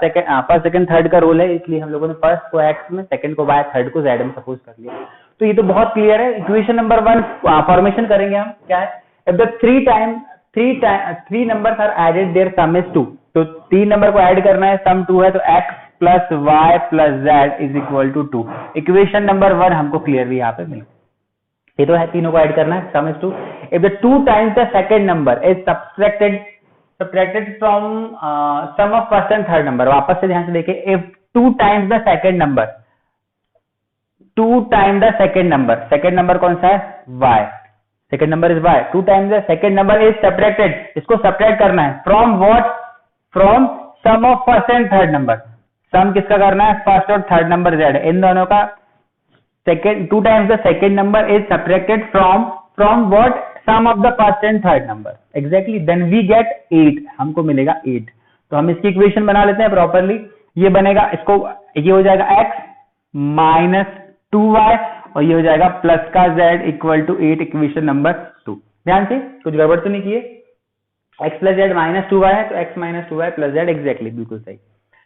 second third का role है, इसलिए हम लोगों ने फर्स्ट को x में, सेकंड को y, थर्ड को z में सपोज कर लिया। तो ये तो बहुत क्लियर है। इक्वेशन नंबर 1 फॉर्मेशन करेंगे हम, क्या है, if the three numbers are added their sum is 2, तो 3 नंबर को ऐड करना है, सम 2 है, तो x plus Y plus Z is equal to 2। Equation number 1 हमको क्लियरली यहाँ पे मिल, ये तो है, तीनों को ऐड करना है, sum is 2। If the 2 times the second number is subtracted from sum of first and third number, वापस से ध्यान से देखिए, if 2 times the second number, 2 time the second number कौन सा है, y, second number is y, 2 times the second number is subtracted, इसको subtract करना है from what, from sum of first and third number. Sum किसका करना है, first और थर्ड नंबर z, इन दोनों का second, 2 times the second number is subtracted from what, sum of the first and third number, exactly, then we get 8, हमको मिलेगा 8। तो हम इसकी इक्वेशन बना लेते हैं प्रॉपरली, ये बनेगा, इसको ये हो जाएगा x माइनस 2y और ये हो जाएगा प्लस का z equal to 8, equation number 2। ध्यान से, कुछ गड़बड़ तो नहीं किए, x plus Z minus 2y है, तो x minus 2y plus Z, exactly बिल्कुल सही।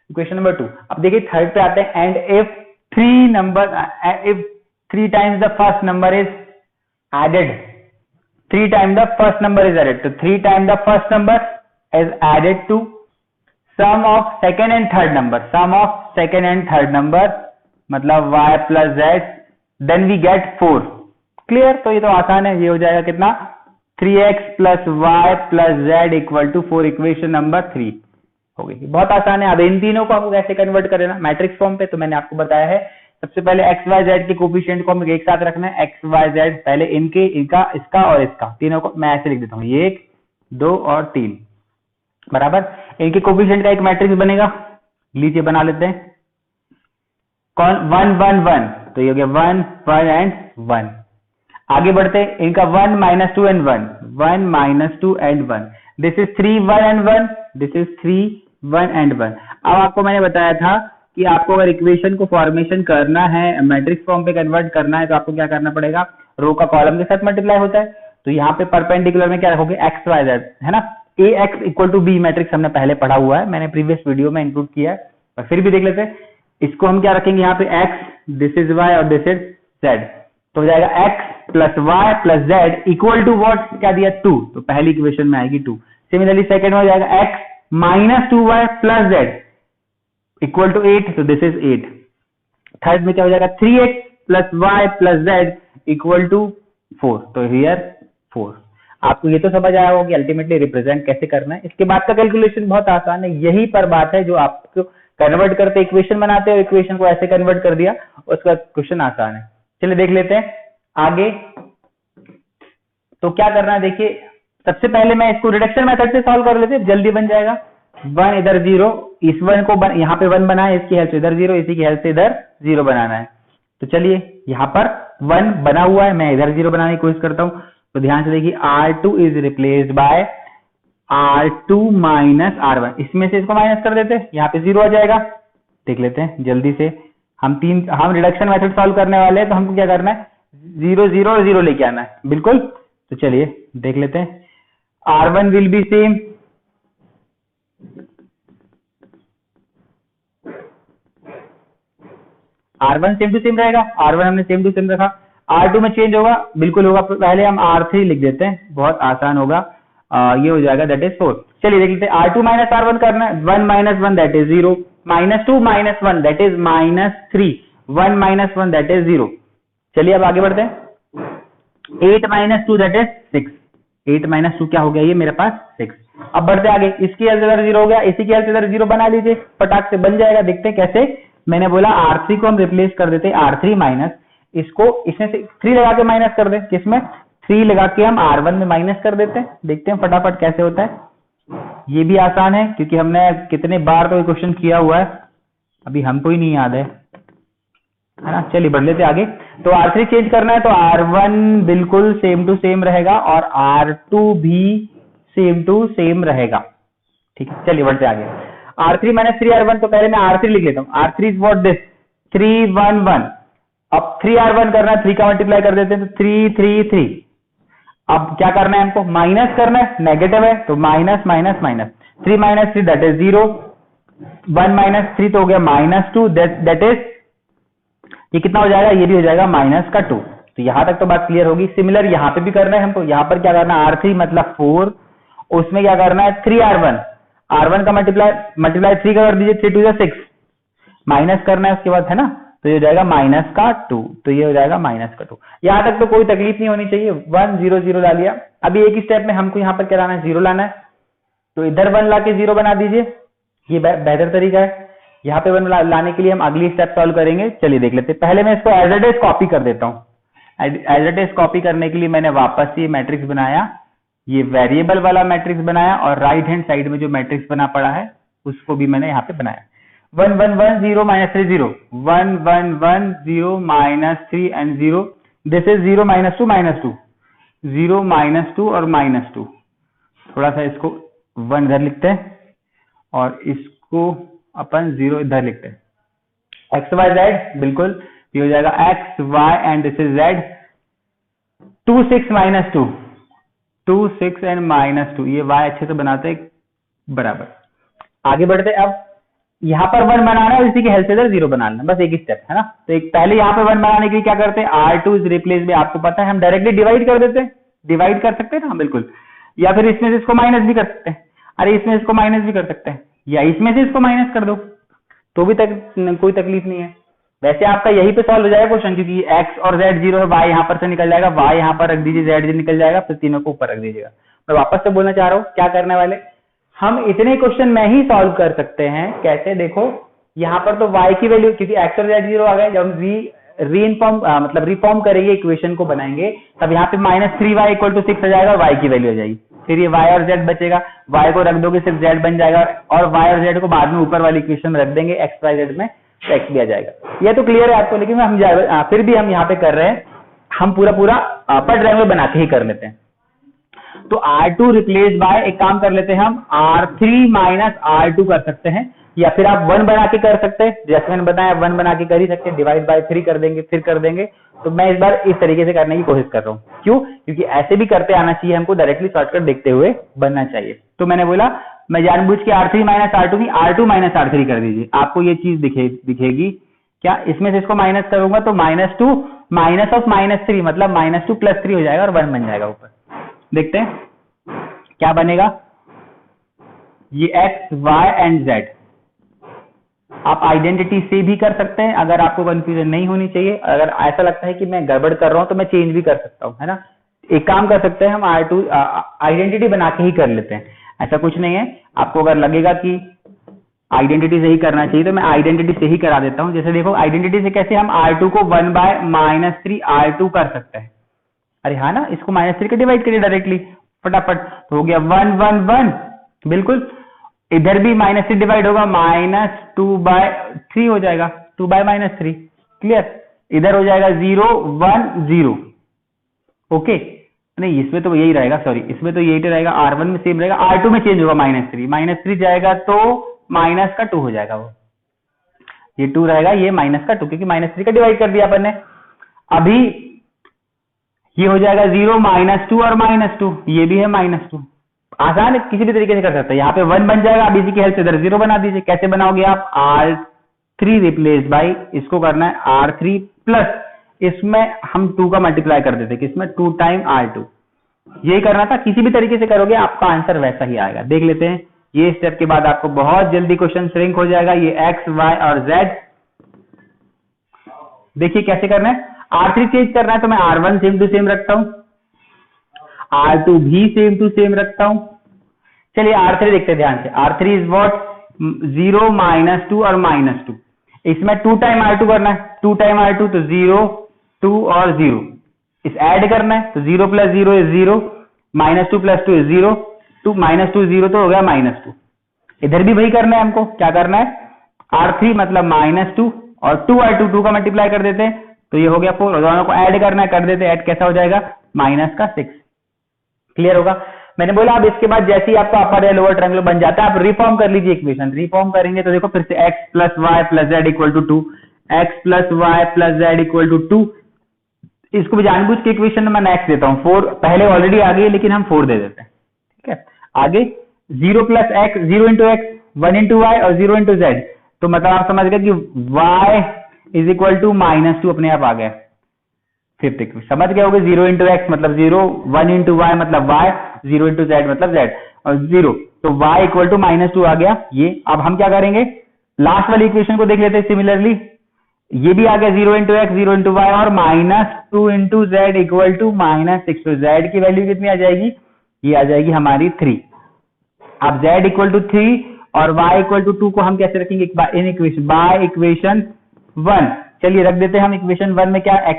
Equation number 2। अब देखिए थर्ड पे आते हैं, and if 3 times the first number is added, 3 times the first number is added, तो 3 times the first number is added to sum of second and third number, sum of second and third number मतलब y plus Z, then we get 4। Clear, तो ये तो आसान है, ये हो जाएगा कितना, 3x plus Y plus Z equal to 4, equation number 3 हो गई। बहुत आसान है। अब इन तीनों को आपको कैसे कन्वर्ट करना मैट्रिक्स फॉर्म पे, तो मैंने आपको बताया है, सबसे पहले एक्स वाई जेड के कोफिशिएंट को हमें एक साथ रखना है, एक्स वाई जेड, पहले इनके, इनका, इसका और इसका, तीनों को मैं ऐसे लिख देता हूँ, ये 1 2 और 3 बराबर, इनके कोफिशिएंट का एक मैट्रिक्स बनेगा, लीजिए बना लेते हैं, कौन, 1 1 1, तो ये हो गया 1 1 एंड 1। आगे बढ़ते, इनका 1 minus 2 and 1, 1 minus 2 and 1, this is 3 1 and 1, this is 3 1 and 1। अब आपको मैंने बताया था कि आपको अगर इक्वेशन को फॉर्मेशन करना है, मैट्रिक्स फॉर्म पे कन्वर्ट करना है, तो आपको क्या करना पड़ेगा, रो का कॉलम के साथ मल्टीप्लाई होता है, तो यहाँ पे परपेंडिकुलर में क्या रखोगे, एक्स वाई जेड, है ना, A X equal to B matrix हमने पहले पढ़ा हुआ है, मैंने प्रीवियस वीडियो में इंक्लूड किया है, और फिर भी देख लेते हैं। इसको हम क्या रखेंगे यहाँ पे, x, दिस इज y और दिस इज z, तो हो जाएगा x plus Y plus Z equal to what, क्या दिया 2, तो पहली इक्वेशन में आएगी 2। सिमिलरली सेकंड में हो जाएगा x minus 2y plus Z equal to 8, तो दिस इज 8। थर्ड में क्या हो जाएगा, 3x plus Y plus Z equal to 4, तो हियर 4। आपको ये तो समझ आया होगा कि अल्टीमेटली रिप्रेजेंट कैसे करना है। इसके बाद का कैलकुलेशन बहुत आसान है, यही पर बात है जो आपको कन्वर्ट करते, इक्वेशन बनाते और इक्वेशन को ऐसे कन्वर्ट कर दिया, उसका क्वेश्चन आसान है। चलिए देख लेते हैं आगे, तो क्या करना है, देखिए सबसे पहले मैं इसको रिडक्शन मेथड से सॉल्व कर लेते, जल्दी बन जाएगा। 1 इधर 0, इस 1 को यहाँ पे 1 बनाए, इसकी हेल्प से इधर 0, इसी की हेल्प से इधर 0 बनाना है। तो चलिए यहाँ पर 1 बना हुआ है, मैं इधर 0 बनाने की कोशिश करता हूँ, तो ध्यान से देखिए, R2 is replaced by R2 minus R1, इसमें से इसको माइनस कर देते, यहाँ पे 0 आ जाएगा। देख लेते हैं जल्दी से, हम रिडक्शन मेथड सॉल्व करने वाले हैं, तो हमको क्या करना है, 0 0 और 0 लेके आना है, बिल्कुल। तो चलिए देख लेते हैं, R1 will be same, R1 same to same रहेगा, R1 हमने सेम टू सेम रखा, R2 में चेंज होगा, बिल्कुल होगा, पहले हम R3 लिख देते हैं, बहुत आसान होगा, ये हो जाएगा, दैट इज 4। चलिए देख लेते हैं, R2 माइनस R1 करना है, 1 minus 1 that is 0, minus 2 minus 1 that is minus 3, 1 minus 1 that is 0। चलिए अब आगे बढ़ते हैं, 8 माइनस 2 दैट इज 6, 8 माइनस 2 क्या हो गया, ये मेरे पास 6। अब बढ़ते आगे, इसकी हेल्प से इधर 0 हो गया, इसी की हेल्प से इधर 0 बना लीजिए, फटाक से बन जाएगा। देखते हैं कैसे, मैंने बोला R3 को हम रिप्लेस कर देते, R3 माइनस, इसको इसमें से 3 लगा के माइनस कर दे, किसमें 3 लगा के हम R1 में माइनस कर देते हैं। देखते हैं फटाफट कैसे होता है, ये भी आसान है क्योंकि हमने कितने बार तो क्वेश्चन किया हुआ है, अभी हमको ही नहीं याद है ना। चलिए बढ़ लेते आगे, तो R3 चेंज करना है तो R1 बिल्कुल सेम टू सेम रहेगा और R2 भी सेम टू सेम रहेगा। ठीक है, चलिए बढ़ते आगे। R3 माइनस 3R1, तो पहले मैं R3 लिख लेता हूँ। R3 is what this 3 1 1। अब 3R1 करना है, 3 का मल्टीप्लाई कर देते हैं तो 3 3 3। अब क्या करना है हमको, माइनस करना है, नेगेटिव है तो minus minus minus 3 minus 3 that is 0, 1 minus 3 तो हो गया -2, दैट इज ये कितना हो जाएगा, ये भी हो जाएगा -2। तो यहां तक तो बात क्लियर होगी। सिमिलर यहां पे भी करना है हमको। यहां पर क्या करना है, R3 मतलब 4, उसमें क्या करना है 3R1, R1 का मल्टीप्लाई 3 का कर दीजिए, 3 2 6, माइनस करना है उसके बाद, है ना, तो ये हो जाएगा -2, तो ये हो जाएगा -2। यहां तक तो कोई तकलीफ नहीं होनी चाहिए। 1 0 0 ला लिया। अभी एक ही स्टेप में हमको यहाँ पर क्या लाना है, 0 लाना है, तो इधर 1 ला के 0 बना दीजिए, ये बेहतर तरीका है। यहाँ पे 1 लाने के लिए हम अगली स्टेप सॉल्व करेंगे। चलिए देख लेते हैं। पहले मैं इसको एज इट इज कॉपी कर देता हूँ। एज इट इज कॉपी करने के लिए मैंने वापस ये मैट्रिक्स बनाया, ये वेरिएबल वाला मैट्रिक्स बनाया, और राइट हैंड साइड में जो मैट्रिक्स बना पड़ा है उसको भी मैंने यहाँ पे बनाया। 1 1 1 0 -3 0, 1 1 1 0 -3 एंड 0, दिस इज 0 -2 -2, 0 -2 और -2। थोड़ा सा इसको 1 इधर लिखते हैं और इसको अपन 0 इधर लिखते हैं। एक्स वाई जेड, बिल्कुल ये हो जाएगा X Y and this is Z. 2 6 -2, 2 6 and -2, ये वाई अच्छे से बनाते हैं बराबर। आगे बढ़ते हैं। अब यहाँ पर 1 बनाना है, इसी की हेल्प से इधर 0 बनाना है, बस एक ही स्टेप है ना। तो एक पहले यहाँ पे 1 बनाने के लिए क्या करते हैं, R2 इज रिप्लेस में, आपको पता है हम डायरेक्टली डिवाइड कर देते हैं, डिवाइड कर सकते हैं ना बिल्कुल, या फिर इसमें से इसको माइनस भी कर सकते हैं। अरे इसमें इसको माइनस भी कर सकते हैं, या इसमें से इसको माइनस कर दो तो भी कोई तकलीफ नहीं है। वैसे आपका यहीं पे सॉल्व हो जाएगा क्वेश्चन, क्योंकि x और z 0 है, y यहाँ पर से निकल जाएगा, y यहाँ पर रख दीजिए, z निकल जाएगा, फिर तीनों को ऊपर रख दीजिएगा। मैं वापस से बोलना चाह रहा हूँ, क्या करने वाले हम इतने क्वेश्चन में ही सॉल्व कर सकते हैं। कैसे, देखो यहाँ पर तो y की वैल्यू, क्योंकि x और z 0 आ गए, जब हम मतलब रिफॉर्म करेंगे, इक्वेशन को बनाएंगे, तब यहाँ पे -3y = 6 आ जाएगा, y की वैल्यू आ जाएगी। फिर ये y और z बचेगा, y को रख दोगे सिर्फ z बन जाएगा, और y और z को बाद में ऊपर वाली इक्वेशन में रख देंगे, x y z में, तो x भी आ जाएगा। ये तो क्लियर है आपको, लेकिन हम फिर भी हम यहाँ पे कर रहे हैं, हम पूरा अपर ट्रायंगल बना के ही कर लेते हैं। तो R2 रिप्लेस बाय, एक काम कर लेते हैं हम, R3 - R2 कर सकते हैं, या फिर आप 1 बना के कर सकते हैं, जैसे मैंने बताया 1 बना के कर ही सकते हैं, डिवाइड बाय 3 कर देंगे, फिर कर देंगे। तो मैं इस बार इस तरीके से करने की कोशिश कर रहा हूँ। क्यों? क्योंकि ऐसे भी करते आना चाहिए हमको, डायरेक्टली शॉर्टकट देखते हुए बनना चाहिए। तो मैंने बोला मैं जानबूझ के R3 - R2 नहीं, R2 - R3 कर दीजिए, आपको ये चीज दिखेगी। क्या इसमें से इसको माइनस करूंगा तो -2 -3 मतलब -2 + 3 हो जाएगा और 1 बन जाएगा ऊपर। देखते हैं क्या बनेगा। ये x y एंड z आप आइडेंटिटी से भी कर सकते हैं, अगर आपको कंफ्यूजन नहीं होनी चाहिए। अगर ऐसा लगता है कि मैं गड़बड़ कर रहा हूं तो मैं चेंज भी कर सकता हूं, है ना। एक काम कर सकते हैं हम, R2 आइडेंटिटी बना के ही कर लेते हैं, ऐसा कुछ नहीं है। आपको अगर लगेगा कि आइडेंटिटी से ही करना चाहिए तो मैं आइडेंटिटी से ही करा देता हूं। जैसे देखो आइडेंटिटी से कैसे हम R2 को 1/-3 R2 कर सकते हैं। अरे हाँ ना, इसको -3 के डिवाइड करिए डायरेक्टली फटाफट, तो हो गया 1 1 1, बिल्कुल। इधर भी -3 डिवाइड होगा, -2/3 हो जाएगा, 2/-3, क्लियर। इधर हो जाएगा 0 1 0, ओके। नहीं इसमें तो यही रहेगा, सॉरी इसमें तो यही रहेगा, R1 में सेम रहेगा, R2 में चेंज होगा -3 जाएगा तो -2 हो जाएगा, वो ये 2 रहेगा, ये -2, क्योंकि -3 का डिवाइड कर दिया अपन ने। अभी ये हो जाएगा 0 -2 और -2, ये भी है -2। आसान है, किसी भी तरीके से कर सकते हैं। यहाँ पे 1 बन जाएगा, अब इसी की हेल्प से इधर 0 बना दीजिए। कैसे बनाओगे आप, R3 रिप्लेस बाय, इसको करना है R3 प्लस, इसमें हम 2 का मल्टीप्लाई कर देते, किसमें 2 टाइम R2, यही करना था। किसी भी तरीके से करोगे आपका आंसर वैसा ही आएगा। देख लेते हैं, ये स्टेप के बाद आपको बहुत जल्दी क्वेश्चन श्रिंक हो जाएगा। ये x y और z, देखिए कैसे करना है। R3 चेंज करना है तो मैं R1 सेम टू सेम रखता हूं, R2 भी सेम टू सेम रखता हूं। चलिए R3 देखते हैं ध्यान से। R3 इज व्हाट, 0 -2 और -2, इसमें 2 टाइम R2 करना है, 2 टाइम R2 तो 0 2 और 0, इस ऐड करना है तो 0 + 0 इज 0, -2 + 2 इज 0, 2 -2 0 तो हो गया -2। इधर भी वही करना है हमको, क्या करना है, R3 मतलब -2 और 2 R2, 2 का मल्टीप्लाई कर देते हैं, तो ये हो गया 4, दोनों को ऐड करना है, कर देते, ऐड कैसा हो जाएगा, माइनस का 6। क्लियर होगा। मैंने बोला अब इसके बाद जैसे ही आपका अपर या लोअर ट्रायंगल बन जाता है, आप रिफॉर्म कर लीजिए इक्वेशन। रिफॉर्म करेंगे तो देखो फिर से x plus Y plus Z equal to 2, X plus Y plus Z equal to 2। इसको भी जानबूझ के इक्वेशन में मैं नेक्स्ट देता हूँ, 4 पहले ऑलरेडी आ गई लेकिन हम 4 दे देते हैं। ठीक है, आगे 0 plus X, 0 into X, 1 into Y और 0 इंटू जेड। तो मतलब आप समझ गए कि y इज इक्वल टू -2 अपने आप आ गया। फिफ्थ इक्वेशन समझ गए होगे, 0 इंटू एक्स मतलब 0, 1 इंटू वाई मतलब y, 0 इंटू जेड मतलब z और 0, तो y इक्वल टू -2 आ गया ये। अब हम क्या करेंगे, लास्ट वाली इक्वेशन को देख लेते हैं। सिमिलरली ये भी आ गया 0 इंटू एक्स, 0 इंटू वाई और -2 इंटू जेड इक्वल टू -6। तो z की वैल्यू कितनी आ जाएगी, ये आ जाएगी हमारी 3। अब z इक्वल टू 3 और y इक्वल टू 2 को हम कैसे रखेंगे इन इक्वेशन, बाय इक्वेशन 1। चलिए रख देते हैं हम इक्वेशन 1 में क्या, x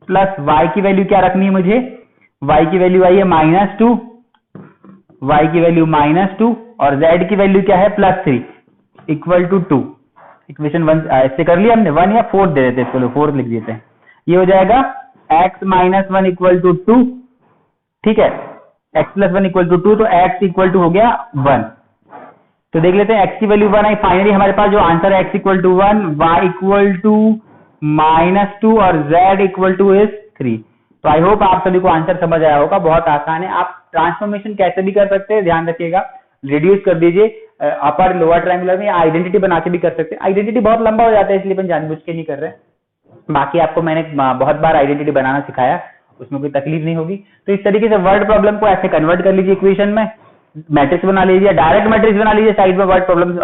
प्लस y की वैल्यू क्या रखनी है मुझे, y की वैल्यू आई है -2, y की वैल्यू -2 और z की वैल्यू क्या है +3 इक्वल टू 2। इक्वेशन 1 ऐसे कर लिया हमने, 1 या 4 दे देते, चलो 4 लिख देते हैं। ये हो जाएगा x माइनस 1 इक्वल टू 2। ठीक है, x प्लस 1 इक्वल टू 2, तो x इक्वल टू हो गया 1। तो देख लेते हैं x की वैल्यू 1 आई। फाइनली हमारे पास जो आंसर है x equal to 1, y equal to -2 और z इक्वल टू इज 3। तो आई होप आप सभी को आंसर समझ आया होगा, बहुत आसान है। आप ट्रांसफॉर्मेशन कैसे भी कर सकते हैं, ध्यान रखिएगा, रिड्यूस कर दीजिए अपर लोअर ट्रायंगुलर में, आइडेंटिटी बना के भी कर सकते हैं। आइडेंटिटी बहुत लंबा हो जाता है इसलिए अपन जानबूझ के नहीं कर रहे हैं। बाकी आपको मैंने बहुत बार आइडेंटिटी बनाना सिखाया, उसमें कोई तकलीफ नहीं होगी। तो इस तरीके से वर्ड प्रॉब्लम को ऐसे कन्वर्ट कर लीजिए इक्वेशन में, मैट्रिक्स बना लीजिए, डायरेक्ट मैट्रिक्स बना लीजिए, साइड में वर्ड प्रॉब्लम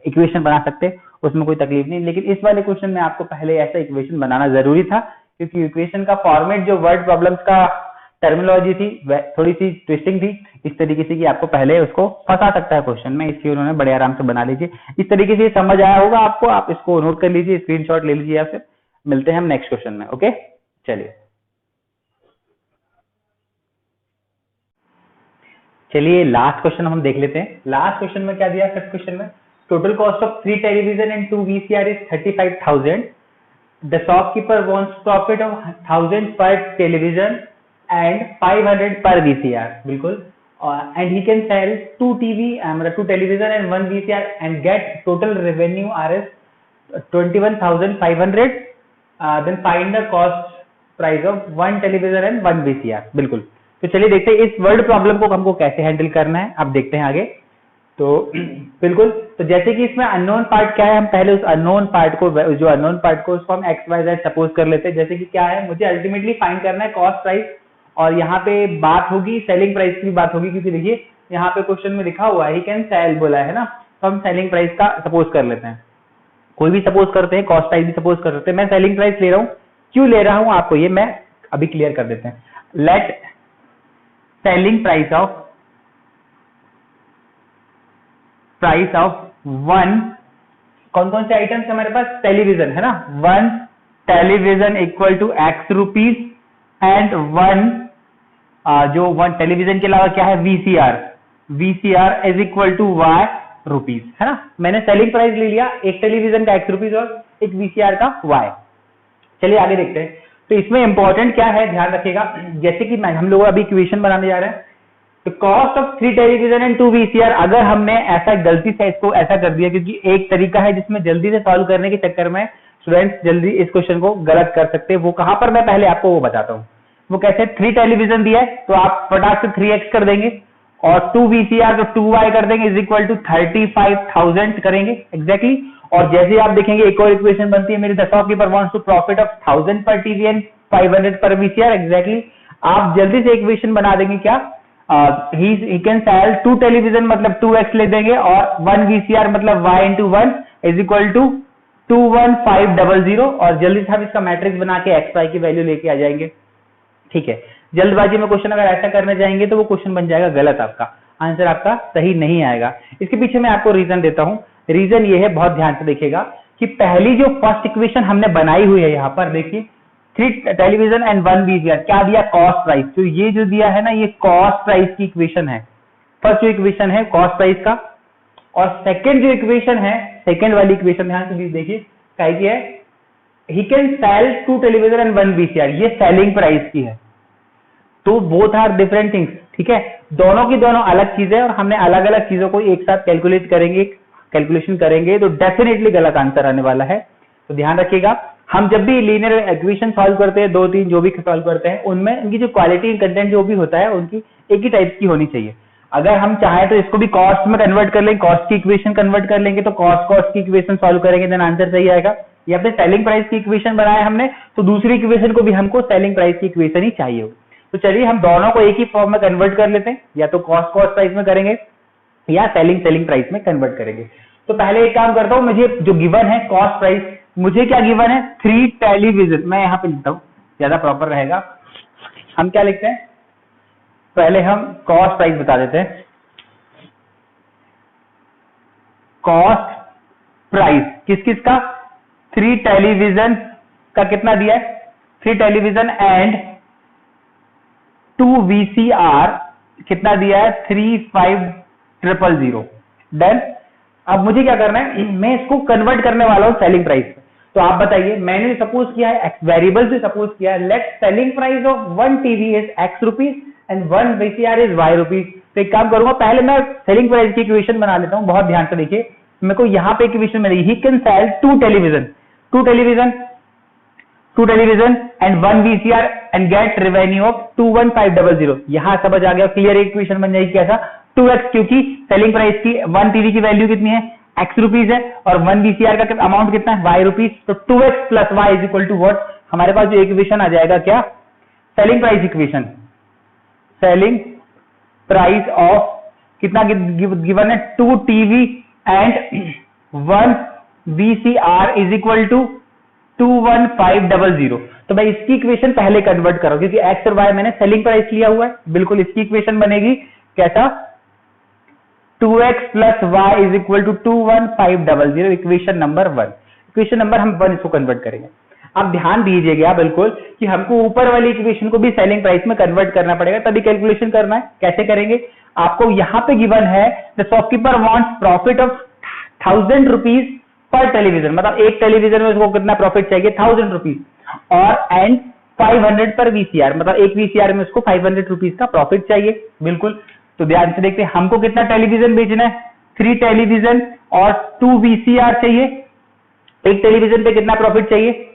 इक्वेशन बना सकते हैं, उसमें कोई तकलीफ नहीं। लेकिन इस वाले क्वेश्चन में आपको पहले ऐसा इक्वेशन बनाना जरूरी था, क्योंकि इक्वेशन का फॉर्मेट जो वर्ड प्रॉब्लम्स का टर्मिनोलॉजी थी वह थोड़ी सी ट्विस्टिंग थी, इस तरीके से कि आपको पहले उसको फंसा सकता है क्वेश्चन में, इसलिए उन्होंने बड़े आराम से बना लीजिए। इस तरीके से समझ आया होगा आपको, आप इसको नोट कर लीजिए, स्क्रीनशॉट ले लीजिए, या फिर मिलते हैं हम नेक्स्ट क्वेश्चन में। ओके, चलिए लास्ट क्वेश्चन हम देख लेते हैं। लास्ट क्वेश्चन में क्या दिया, फर्स्ट क्वेश्चन में total cost of 3 television and 2 VCR is 35,000। The shopkeeper wants profit of 1000 per television and 500 per VCR, बिल्कुल, and he can sell 2 TV मतलब 2 television and 1 VCR and get total revenue RS 21,500। Then find the cost price of 1 television and 1 VCR, बिल्कुल। तो चलिए देखते हैं इस word problem को हमको कैसे हैंडल करना है, अब देखते हैं आगे। तो बिल्कुल, तो जैसे कि इसमें अननोन पार्ट क्या है, हम पहले उस अननोन पार्ट को, जो अननोन पार्ट को उसको हम XYZ सपोज कर लेते हैं। जैसे कि क्या है, मुझे अल्टीमेटली फाइंड करना है कॉस्ट प्राइस, और यहाँ पे बात होगी सेलिंग प्राइस की बात होगी, क्योंकि देखिए यहाँ पे क्वेश्चन में लिखा हुआ है ही कैन सेल बोला है ना, तो हम सेलिंग प्राइस का सपोज कर लेते हैं, कोई भी सपोज करते हैं, कॉस्ट प्राइस भी सपोज कर सकते हैं। मैं सेलिंग प्राइस ले रहा हूँ, क्यों ले रहा हूँ आपको ये मैं अभी क्लियर कर देते हैं। लेट सेलिंग प्राइस ऑफ 1, कौन कौन से आइटम्स हमारे पास, टेलीविजन है ना, 1 television equal to X rupees and 1 television के अलावा क्या है, VCR is equal to Y rupees, है ना। मैंने सेलिंग प्राइस ले लिया, एक टेलीविजन का X रुपीज और एक VCR का Y। चलिए आगे देखते हैं। तो इसमें इंपॉर्टेंट क्या है, ध्यान रखिएगा, जैसे कि हम लोग अभी इक्वेशन बनाने जा रहे हैं, तो cost of 3 television and 2 VCR, अगर हमने ऐसा गलती से इसको ऐसा कर दिया, क्योंकि एक तरीका है जिसमें जल्दी से सॉल्व करने के चक्कर में स्टूडेंट्स जल्दी इस क्वेश्चन को गलत कर सकते हैं, वो कहां पर मैं पहले आपको वो बताता हूं। वो कैसे, 3 टेलीविजन दिया है तो आप फटाक से 3x कर देंगे, और 2 VCR तो 2y कर देंगे, इज इक्वल टू 35,000 करेंगे एग्जैक्टली। और जैसे आप देखेंगे एक और इक्वेशन बनती है मेरी, the shopkeeper wants to profit of 1000 per TV and 500 per VCR, exactly. आप जल्दी से इक्वेशन बना देंगे क्या, ही कैन सेल 2 टेलीविजन मतलब 2x ले देंगे, और 1 VCR मतलब y into 1 is equal to 21500, और जल्दी से हम इसका मैट्रिक्स बना के XY की वैल्यू लेके आ जाएंगे। ठीक है, जल्दबाजी में क्वेश्चन अगर ऐसा करने जाएंगे तो वो क्वेश्चन बन जाएगा गलत, आपका आंसर आपका सही नहीं आएगा। इसके पीछे मैं आपको रीजन देता हूं। रीजन ये है, बहुत ध्यान से देखिएगा, कि पहली जो फर्स्ट इक्वेशन हमने बनाई हुई है, यहां पर देखिए 3 टेलीविजन एंड 1 VCR, क्या दिया, कॉस्ट प्राइस। तो ये जो दिया है ना, ये कॉस्ट प्राइस की इक्वेशन है, फर्स्ट जो इक्वेशन है कॉस्ट प्राइस का। और सेकंड जो इक्वेशन है, सेकंड वाली इक्वेशन ध्यान से देखिए क्या है, ही can sell 2 television and 1 VCR, ये सेलिंग प्राइस की है। तो बोथ आर डिफरेंट थिंग्स, ठीक है, दोनों की दोनों अलग चीजें और हमने अलग अलग चीजों को एक साथ कैलकुलेशन करेंगे तो डेफिनेटली गलत आंसर आने वाला है। तो ध्यान रखिएगा, हम जब भी लीनियर इक्वेशन सॉल्व करते हैं, 2-3 जो भी सॉल्व करते हैं, उनमें उनकी जो क्वालिटी कंटेंट जो भी होता है उनकी एक ही टाइप की होनी चाहिए। अगर हम चाहें तो इसको भी कॉस्ट में कन्वर्ट कर लेंगे, कॉस्ट की इक्वेशन कन्वर्ट कर लेंगे तो कॉस्ट की इक्वेशन सॉल्व करेंगे देन आंसर सही आएगा। या फिर सेलिंग प्राइस की इक्वेशन बनाया हमने तो दूसरी इक्वेशन को भी हमको सेलिंग प्राइस की इक्वेशन ही चाहिए। तो चलिए हम दोनों को एक ही फॉर्म में कन्वर्ट कर लेते हैं, या तो कॉस्ट प्राइस में करेंगे या सेलिंग प्राइस में कन्वर्ट करेंगे। तो पहले एक काम करता हूं, मुझे जो गिवन है कॉस्ट प्राइस, मुझे क्या गिवन है 3 टेलीविजन, मैं यहां पे लिखता हूं ज्यादा प्रॉपर रहेगा। हम क्या लिखते हैं, पहले हम कॉस्ट प्राइस बता देते हैं। कॉस्ट प्राइस किस किस का, 3 टेलीविजन का कितना दिया है, 3 टेलीविजन एंड 2 VCR कितना दिया है, 3500। डन। अब मुझे क्या करना है, मैं इसको कन्वर्ट करने वाला हूं सेलिंग प्राइस में। तो आप बताइए, मैंने सपोज किया है वेरिएबल से सपोज किया है, let selling price of 1 TV is X rupees and 1 VCR is Y rupees. तो एक काम करूंगा, पहले मैं सेलिंग प्राइस की इक्वेशन बना लेता हूं, बहुत ध्यान से देखिए। मेरे को यहां पे इक्वेशन मिलेगी, he can sell 2 television and 1 VCR and get revenue of 21500। यहां समझ आ गया, क्लियर इक्वेशन बन जाएगी कैसा, 2x, क्योंकि सेलिंग प्राइस की 1 TV की वैल्यू कितनी है, X रुपीज है, और 1 VCR का अमाउंट कितना है, Y रुपीज। तो 2x plus Y is equal to what, हमारे पास जो इक्वेशन आ जाएगा क्या, selling price equation. Selling price of कितना गिवन है, 2 TV and 1 VCR is equal to 21500। तो मैं इसकी इक्वेशन पहले कन्वर्ट कर रहा हूं, क्योंकि X और Y मैंने सेलिंग प्राइस लिया हुआ है। बिल्कुल इसकी इक्वेशन बनेगी कैसा, 2x plus y is equal to 21500, equation number 1। Equation number हम 1 इसको कन्वर्ट करेंगे। अब ध्यान दीजिएगा बिल्कुल कि हमको ऊपर वाली इक्वेशन को भी सेलिंग प्राइस में कन्वर्ट करना पड़ेगा, तभी कैलकुलेशन करना है। कैसे करेंगे, आपको यहां पे गिवन है the shopkeeper wants profit of 1000 rupees per television, मतलब एक टेलीविजन में उसको कितना प्रॉफिट चाहिए, 1000 रुपीज, और एंड 500 पर VCR, मतलब एक VCR में उसको 500 रुपीज का प्रॉफिट चाहिए। बिल्कुल, तो ध्यान से देखते हैं, हमको कितना टेलीविजन बेचना है, 3 टेलीविजन और 2 VCR चाहिए। एक टेलीविजन पे कितना प्रॉफिट चाहिए,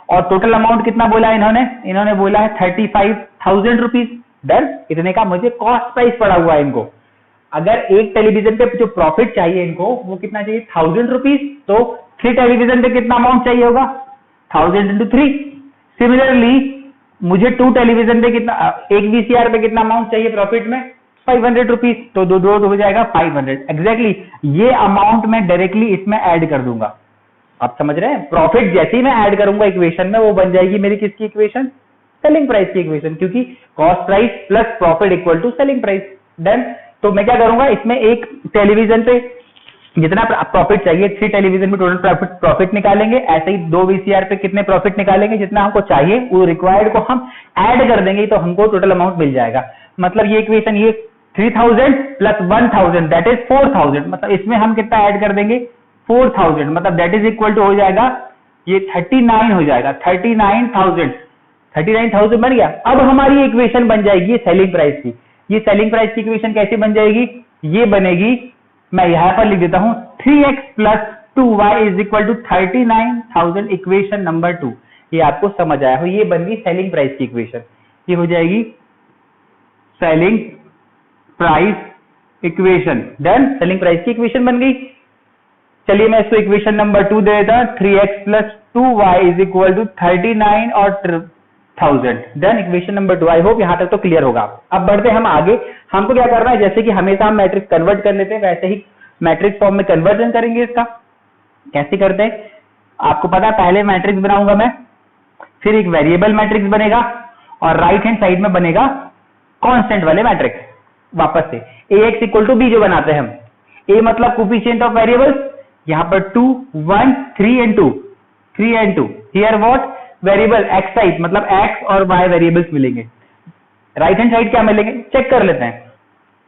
और टोटल अमाउंट कितना बोला है इन्होंने बोला है 35,000 रुपीज। डन। इतने का मुझे कॉस्ट प्राइस पड़ा हुआ है इनको। अगर एक टेलीविजन पे जो प्रॉफिट चाहिए इनको वो कितना चाहिए, 1000 रुपीज, तो 3 टेलीविजन पे कितना अमाउंट चाहिए होगा, 1000 इंटू 3। सिमिलरली मुझे 2 टेलीविजन पे कितना, एक VCR पे कितना अमाउंट चाहिए प्रॉफिट में, 500 रुपीज, तो दो हो जाएगा 500। एग्जैक्टली ये अमाउंट मैं डायरेक्टली इसमें ऐड कर दूंगा। आप समझ रहे हैं, प्रॉफिट जैसे ही मैं ऐड करूंगा इक्वेशन में, वो बन जाएगी मेरी किसकी इक्वेशन, सेलिंग प्राइस की इक्वेशन, क्योंकि cost price plus profit equal to selling price. Done. तो मैं क्या करूंगा, इसमें एक टेलीविजन पे जितना प्रॉफिट चाहिए, 3 टेलीविजन में टोटल प्रॉफिट निकालेंगे, ऐसे ही 2 VCR पे कितने प्रॉफिट निकालेंगे, जितना हमको चाहिए वो रिक्वायर्ड को हम ऐड कर देंगे तो हमको टोटल अमाउंट मिल जाएगा। मतलब ये इक्वेशन, ये 3000 प्लस 1000 दैट इज 4000, मतलब इसमें हम कितना ऐड कर देंगे, 4000, मतलब दैट इज इक्वल टू हो जाएगा, ये 39 हो जाएगा, 39,000 बन गया। अब हमारी इक्वेशन बन जाएगी सेलिंग प्राइस की। ये सेलिंग प्राइस की इक्वेशन कैसे बन जाएगी, ये बनेगी, मैं यहां पर लिख देता हूं, 3x plus 2y is equal to 39,000, equation number 2। ये आपको समझ आया हो, ये बन गई सेलिंग प्राइस की इक्वेशन। ये हो जाएगी selling price equation. Done. Selling price की इक्वेशन बन गई। चलिए मैं इसको इक्वेशन नंबर 2 दे देता हूं, 3x plus 2y is equal to 39 और 1000। Done. Equation number 2। I hope यहां तक तो क्लियर होगा। अब बढ़ते हम आगे। हमको क्या करना है, जैसे कि हमेशा हम मैट्रिक्स कन्वर्ट कर लेते हैं, वैसे ही मैट्रिक्स फॉर्म में कन्वर्जन करेंगे इसका। कैसे करते हैं, आपको पता है, पहले मैट्रिक्स बनाऊंगा मैं, फिर एक वेरिएबल मैट्रिक्स बनेगा, और राइट हैंड साइड में बनेगा कांस्टेंट वाले मैट्रिक्स। वापस से ax इक्वल टू b जो बनाते हैं हम, a मतलब कोफिशिएंट ऑफ वेरिएबल्स, यहां पर 2 1 3 and 2 here what, variable x type, मतलब x और y वेरिएबल्स मिलेंगे। राइट हैंड साइड क्या मिलेंगे, चेक कर लेते हैं।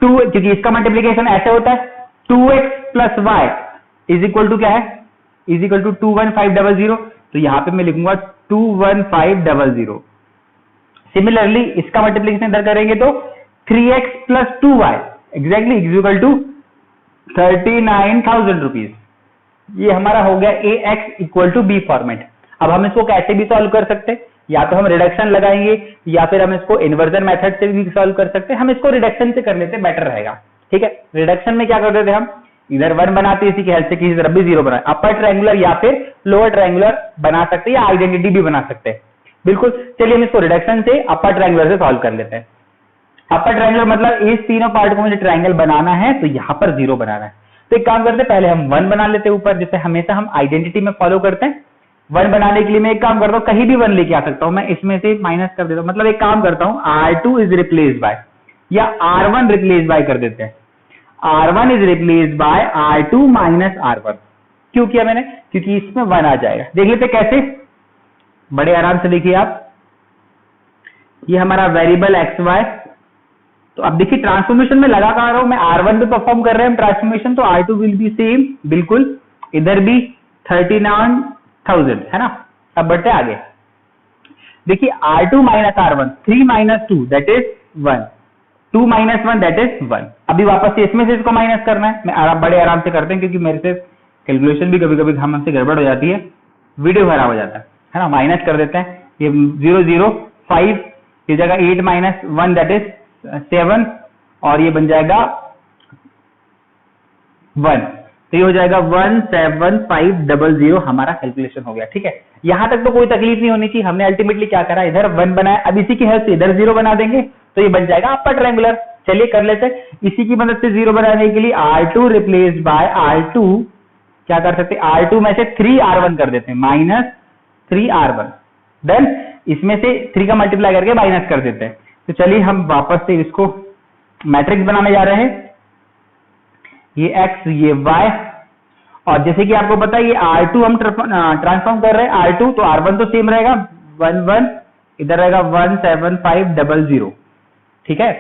2, क्योंकि इसका मल्टीप्लीकेशन ऐसे होता है, 2x plus y is equal to क्या है, इज इक्वल टू 21500, तो यहाँ पे मैं लिखूंगा 21500। सिमिलरली इसका मल्टीप्लीकेशन इधर करेंगे तो 3x plus 2y exactly equal to 39,000 rupees. ये हमारा हो गया ax equal to B format. अब हम इसको कैसे भी सॉल्व कर सकते हैं, या तो हम रिडक्शन लगाएंगे या फिर हम इसको इन्वर्जन मेथड से भी सॉल्व कर सकते हैं। हम इसको रिडक्शन से कर लेते बेटर रहेगा। ठीक है, रिडक्शन में क्या करते थे हम, इधर 1 बनाते इसी की हेल्प से, किसी तरफ भी 0 बनाए, अपर ट्रायंगुलर या फिर लोअर ट्रायंगुलर बना सकते हैं या आइडेंटिटी भी बना सकते हैं। बिल्कुल, चलिए हम इसको रिडक्शन से अपर ट्रायंगुलर से सॉल्व कर लेते हैं। अपर ट्रायंगुलर मतलब इस तीनों पार्ट को मुझे ट्रायंगल बनाना है तो यहाँ पर 0 बनाना है। तो एक काम करते हैं, पहले हम 1 बना लेते हैं ऊपर, जैसे हमेशा हम आइडेंटिटी में फॉलो करते हैं। 1 बनाने के लिए मैं एक काम करता हूँ, कहीं भी 1 लेके आ सकता हूँ, मैं इसमें से माइनस कर देता हूँ। मतलब एक काम करता हूँ, R2 इज रिप्लेस बाय या R1 रिप्लेस बाय कर देते हैं। R1 is replace by R2 minus R1। क्यों किया मैंने, क्योंकि इसमें 1 आ जाएगा। देख लेते कैसे, बड़े आराम से देखिए आप, ये हमारा वेरिएबल XY। तो अब देखिए ट्रांसफॉर्मेशन में लगा रहा हूं मैं, R1 पे परफॉर्म कर रहे हैं ट्रांसफॉर्मेशन, तो R2 विल बी सेम, बिल्कुल इधर भी 39,000 है ना। अब बढ़ते आगे, देखिए R2 minus R1, 3 minus 2 that is 1, 2 minus 1 that is 1। अभी वापस से इसमें से इसको माइनस करना है, मैं बड़े आराम से करते हैं क्योंकि मेरे से कैलकुलेशन भी कभी कभी हमसे गड़बड़ हो जाती है, वीडियो खराब हो जाता है ना। माइनस कर देते हैं, ये 0 0 5 की जगह 8 माइनस 1 दैट इज 7 और ये बन जाएगा 1, तो ये हो जाएगा 17500 हमारा कैलकुलेशन हो गया। ठीक है, यहां तक तो कोई तकलीफ नहीं होनी चाहिए। हमने अल्टीमेटली क्या करा, इधर 1 बनाया, अब इसी की हेल्प से इधर 0 बना देंगे तो ये बन जाएगा अपर ट्रायंगुलर। चलिए कर लेते हैं, इसी की मदद से 0 बनाने के लिए R2 रिप्लेस बाय R2 क्या कर सकते हैं, R2 में से 3R1 कर देते हैं, माइनस 3R1। देन इसमें से 3 का मल्टीप्लाई करके माइनस कर देते हैं। तो चलिए हम वापस से इसको मैट्रिक्स बनाने जा रहे हैं, ये x ये y, और जैसे कि आपको पता है ये R2 हम ट्रांसफॉर्म कर रहे हैं R2, तो R1 तो सेम रहेगा 1 1, इधर रहेगा 17500। ठीक है,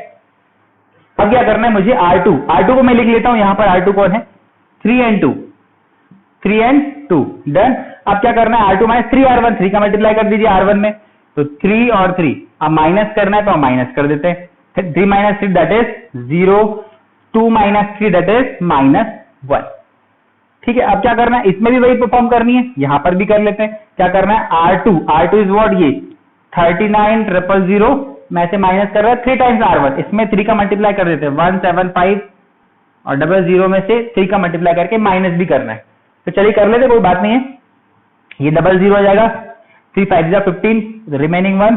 अब क्या करना है मुझे, R2 को मैं लिख लेता हूं, यहां पर R2 कौन है, 3 and 2। डन। अब क्या करना है, R2 माइनस 3R1, 3 का मल्टीप्लाई कर दीजिए R1 में, तो 3 और 3, अब माइनस करना है तो हम माइनस कर देते हैं, 3 minus 3 that is 0, 2 minus 3 that is -1। ठीक है, अब क्या करना है, इसमें भी वही परफॉर्म करनी है, यहां पर भी कर लेते हैं। क्या करना है, R2 इज व्हाट, ये 39,000 में से माइनस कर रहा है 3 टाइम्स R1, इसमें 3 का मल्टीप्लाई कर देते हैं 175 और 00 में से 3 का मल्टीप्लाई करके माइनस भी करना है। तो चलिए कर लेते, कोई बात नहीं है, ये 00 हो जाएगा, 3 5 15, रिमेनिंग 1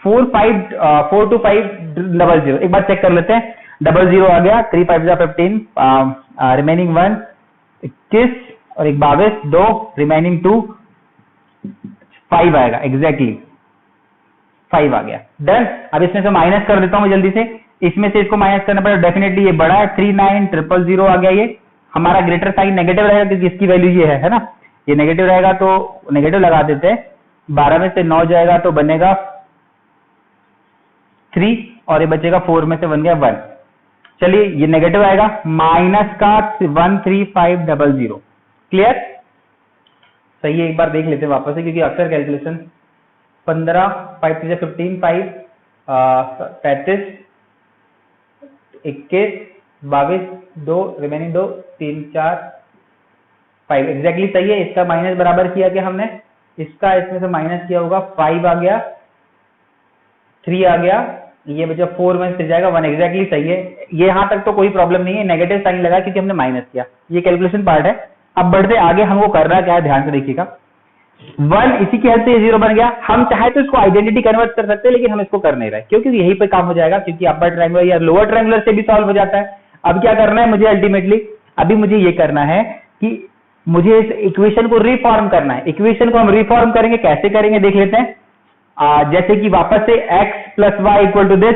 42500। एक बार चेक कर लेते हैं, 00 आ गया, 3 5 15, रिमेनिंग 1 21 और 1 22, 2 रिमेनिंग 2 5 आएगा, एग्जैक्टली 5 आ गया। डन। अब इसमें से माइनस कर देता हूं जल्दी से, इसमें से इसको माइनस करना पड़ेगा, डेफिनेटली ये बड़ा है, 39,000 आ गया। ये हमारा ग्रेटर साइन नेगेटिव रहेगा क्योंकि इसकी वैल्यू ये है ना, ये नेगेटिव रहेगा तो नेगेटिव लगा देते हैं। 12 में से 9 जाएगा तो बनेगा 3 और ये बचेगा 4 में से बन गया 1। चलिए ये नेगेटिव आएगा, माइनस का 13500। क्लियर, सही है। एक बार देख लेते हैं वापस से, क्योंकि अक्सर कैलकुलेशन 15 5 3 15 5 35 21 22 2 रिमेनिंग 2 3 4 5 एग्जैक्टली सही है। इसका माइनस बराबर किया कि हमने इसका इसमें से माइनस किया होगा, 5 आ गया, 3 आ गया, ये बचा 4 में से जाएगा 1, एग्जैक्टली सही है। ये यहां तक तो कोई प्रॉब्लम नहीं है, नेगेटिव साइन लगा क्योंकि हमने माइनस किया, ये कैलकुलेशन पार्ट है। अब बढ़ते आगे, हमको करना क्या है ध्यान से देखिएगा। 1 इसी की हेल्प से 0 बन गया, हम चाहे तो इसको आइडेंटिटी कन्वर्ट कर सकते हैं, लेकिन हम इसको कर नहीं रहे क्योंकि यही पे काम हो जाएगा, क्योंकि अपर ट्रायंगुलर या लोअर ट्रायंगुलर से भी सॉल्व हो जाता है। अब क्या करना है मुझे, अल्टीमेटली अभी मुझे ये करना है कि मुझे इस इक्वेशन को रिफॉर्म करना है। इक्वेशन को हम रिफॉर्म करेंगे, कैसे करेंगे देख लेते हैं। जैसे कि वापस से x plus Y equal to this,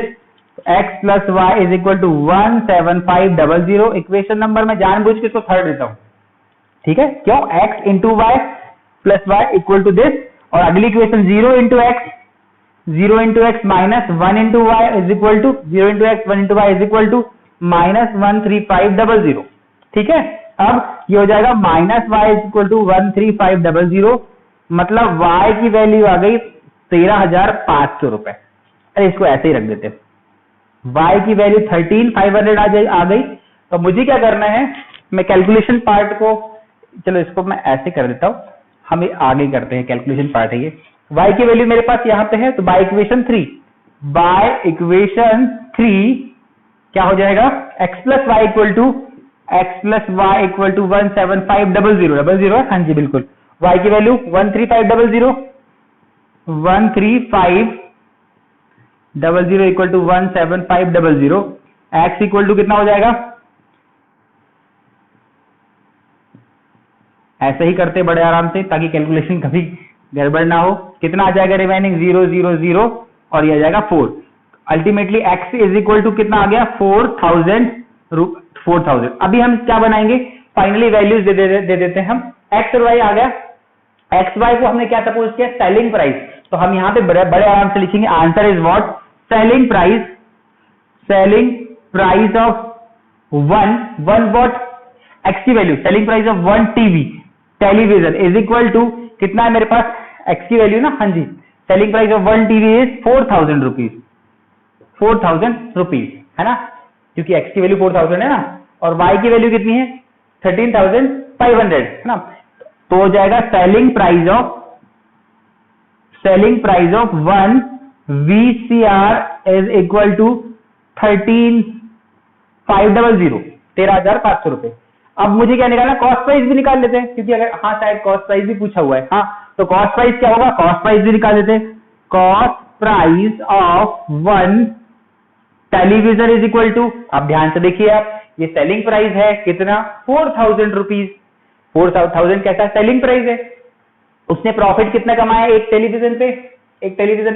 x plus Y is equal to 17500। Equation number में जानबूझ के इसको थर्ड देता हूं, ठीक है, क्यों, x into Y plus Y equal to this, और अगली equation 0 into X minus 1 into Y is equal to 0 into X 1 into Y is equal to -13500। ठीक है, अब ये हो जाएगा माइनस वाई इक्वल टू 13500, मतलब y की वैल्यू आ गई 13,500 रुपए। अरे इसको ऐसे ही रख देते हैं, y की वैल्यू 13,500 आ गई। तो मुझे क्या करना है, मैं कैलकुलेशन पार्ट को, चलो इसको मैं ऐसे कर देता हूं, हम आगे करते हैं कैलकुलेशन पार्ट है ये। y की वैल्यू मेरे पास यहाँ पे है, तो बाय इक्वेशन 3 क्या हो जाएगा, x plus Y equal to 17500, हाँ जी बिल्कुल, y की value 13500 equal to 17500, x equal to कितना हो जाएगा, ऐसे ही करते बड़े आराम से ताकि कैलकुलेशन कभी गड़बड़ ना हो। कितना आ जाएगा रिमेनिंग, 000 और ये आ जाएगा 4। Ultimately x is equal to कितना आ गया, 4000। अभी हम क्या बनाएंगे, फाइनली वैल्यूज दे देते हैं हम, x और y आ गया। एक्स वाई को हमने क्या सपोज किया, सेलिंग प्राइस, तो हम यहाँ पे बड़े आराम से लिखेंगे, answer is what, selling price of one what, X की value, selling price of one television is equal to कितना है मेरे पास, एक्स की वैल्यू ना, हाँ जी, selling price of one TV is 4000 rupees, है ना, क्योंकि एक्स की वैल्यू 4000 है ना, और वाई की वैल्यू कितनी है 13,500, है ना। तो हो जाएगा selling price of one VCR is equal to 13,500 रुपए। अब मुझे क्या निकालना, कॉस्ट प्राइस भी निकाल लेते हैं, क्योंकि अगर, हाँ शायद कॉस्ट प्राइस भी पूछा हुआ है, हाँ तो कॉस्ट प्राइस क्या होगा, कॉस्ट प्राइस भी निकाल लेते हैं। Cost price of one television is equal to, अब ध्यान से देखिए आप, ये सेलिंग प्राइस है कितना, 4000 रुपीज, 4000 कैसा सेलिंग प्राइस है, उसने प्रॉफिट कितना कमाया एक टेलीविजन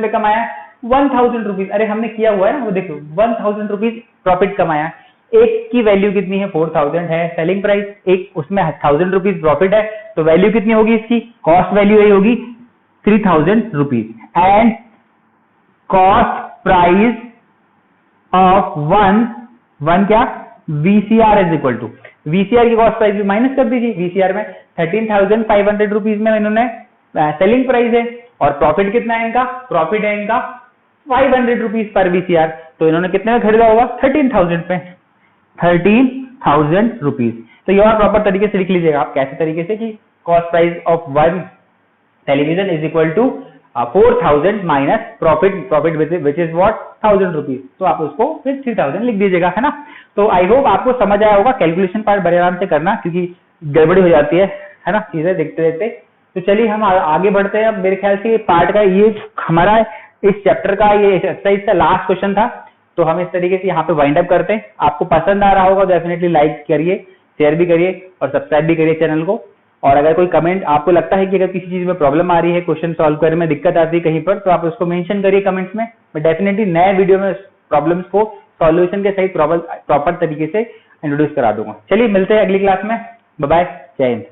पे कमाया 1000 रुपीज। अरे हमने किया हुआ है ना, वो देखो 1000 रुपीज प्रॉफिट कमाया, एक की वैल्यू कितनी है 4000 है सेलिंग प्राइस, एक उसमें 1000 रुपीज प्रॉफिट है, तो वैल्यू कितनी होगी इसकी, कॉस्ट वैल्यू यही होगी 3000 rupees. And cost price of one क्या, VCR is equal to, VCR की कॉस्ट प्राइस भी माइनस कर दीजिए, VCR में 13,500 रुपीज में इन्होंने सेलिंग प्राइस है, और प्रॉफिट कितना है इनका, प्रॉफिट है इनका 500 रुपीज पर VCR, तो इन्होंने कितने में खरीदा होगा 13,000 पे, 13,000 रुपीज। तो ये और प्रॉपर तरीके से लिख लीजिएगा आप, कैसे तरीके से कि cost price of one television is equal to 4000 minus profit which is what 1000 rupees, तो आप उसको फिर 3000 लिख दीजिएगा, है ना। तो आई होप आपको समझ आया होगा, कैलकुलेशन पार्ट बड़े आराम से करना, क्योंकि गड़बड़ी हो जाती है ना, चीजें देखते देखते। तो चलिए हम आगे बढ़ते हैं। अब मेरे ख्याल से ये पार्ट का, ये हमारा इस चैप्टर का, ये एक्सरसाइज का लास्ट क्वेश्चन था, तो हम इस तरीके से यहाँ पे वाइंड अप करते हैं। आपको पसंद आ रहा होगा डेफिनेटली लाइक करिए, शेयर भी करिए और सब्सक्राइब भी करिए चैनल को। और अगर कोई कमेंट आपको लगता है कि अगर किसी चीज में प्रॉब्लम आ रही है, क्वेश्चन सॉल्व करने में दिक्कत आती है कहीं पर, तो आप उसको मेंशन करिए कमेंट्स में। मैं डेफिनेटली नए वीडियो में प्रॉब्लम्स को सॉल्यूशन के सहित प्रॉपर तरीके से इंट्रोड्यूस करा दूंगा। चलिए मिलते हैं अगली क्लास में, बाय बाय, जय हिंद।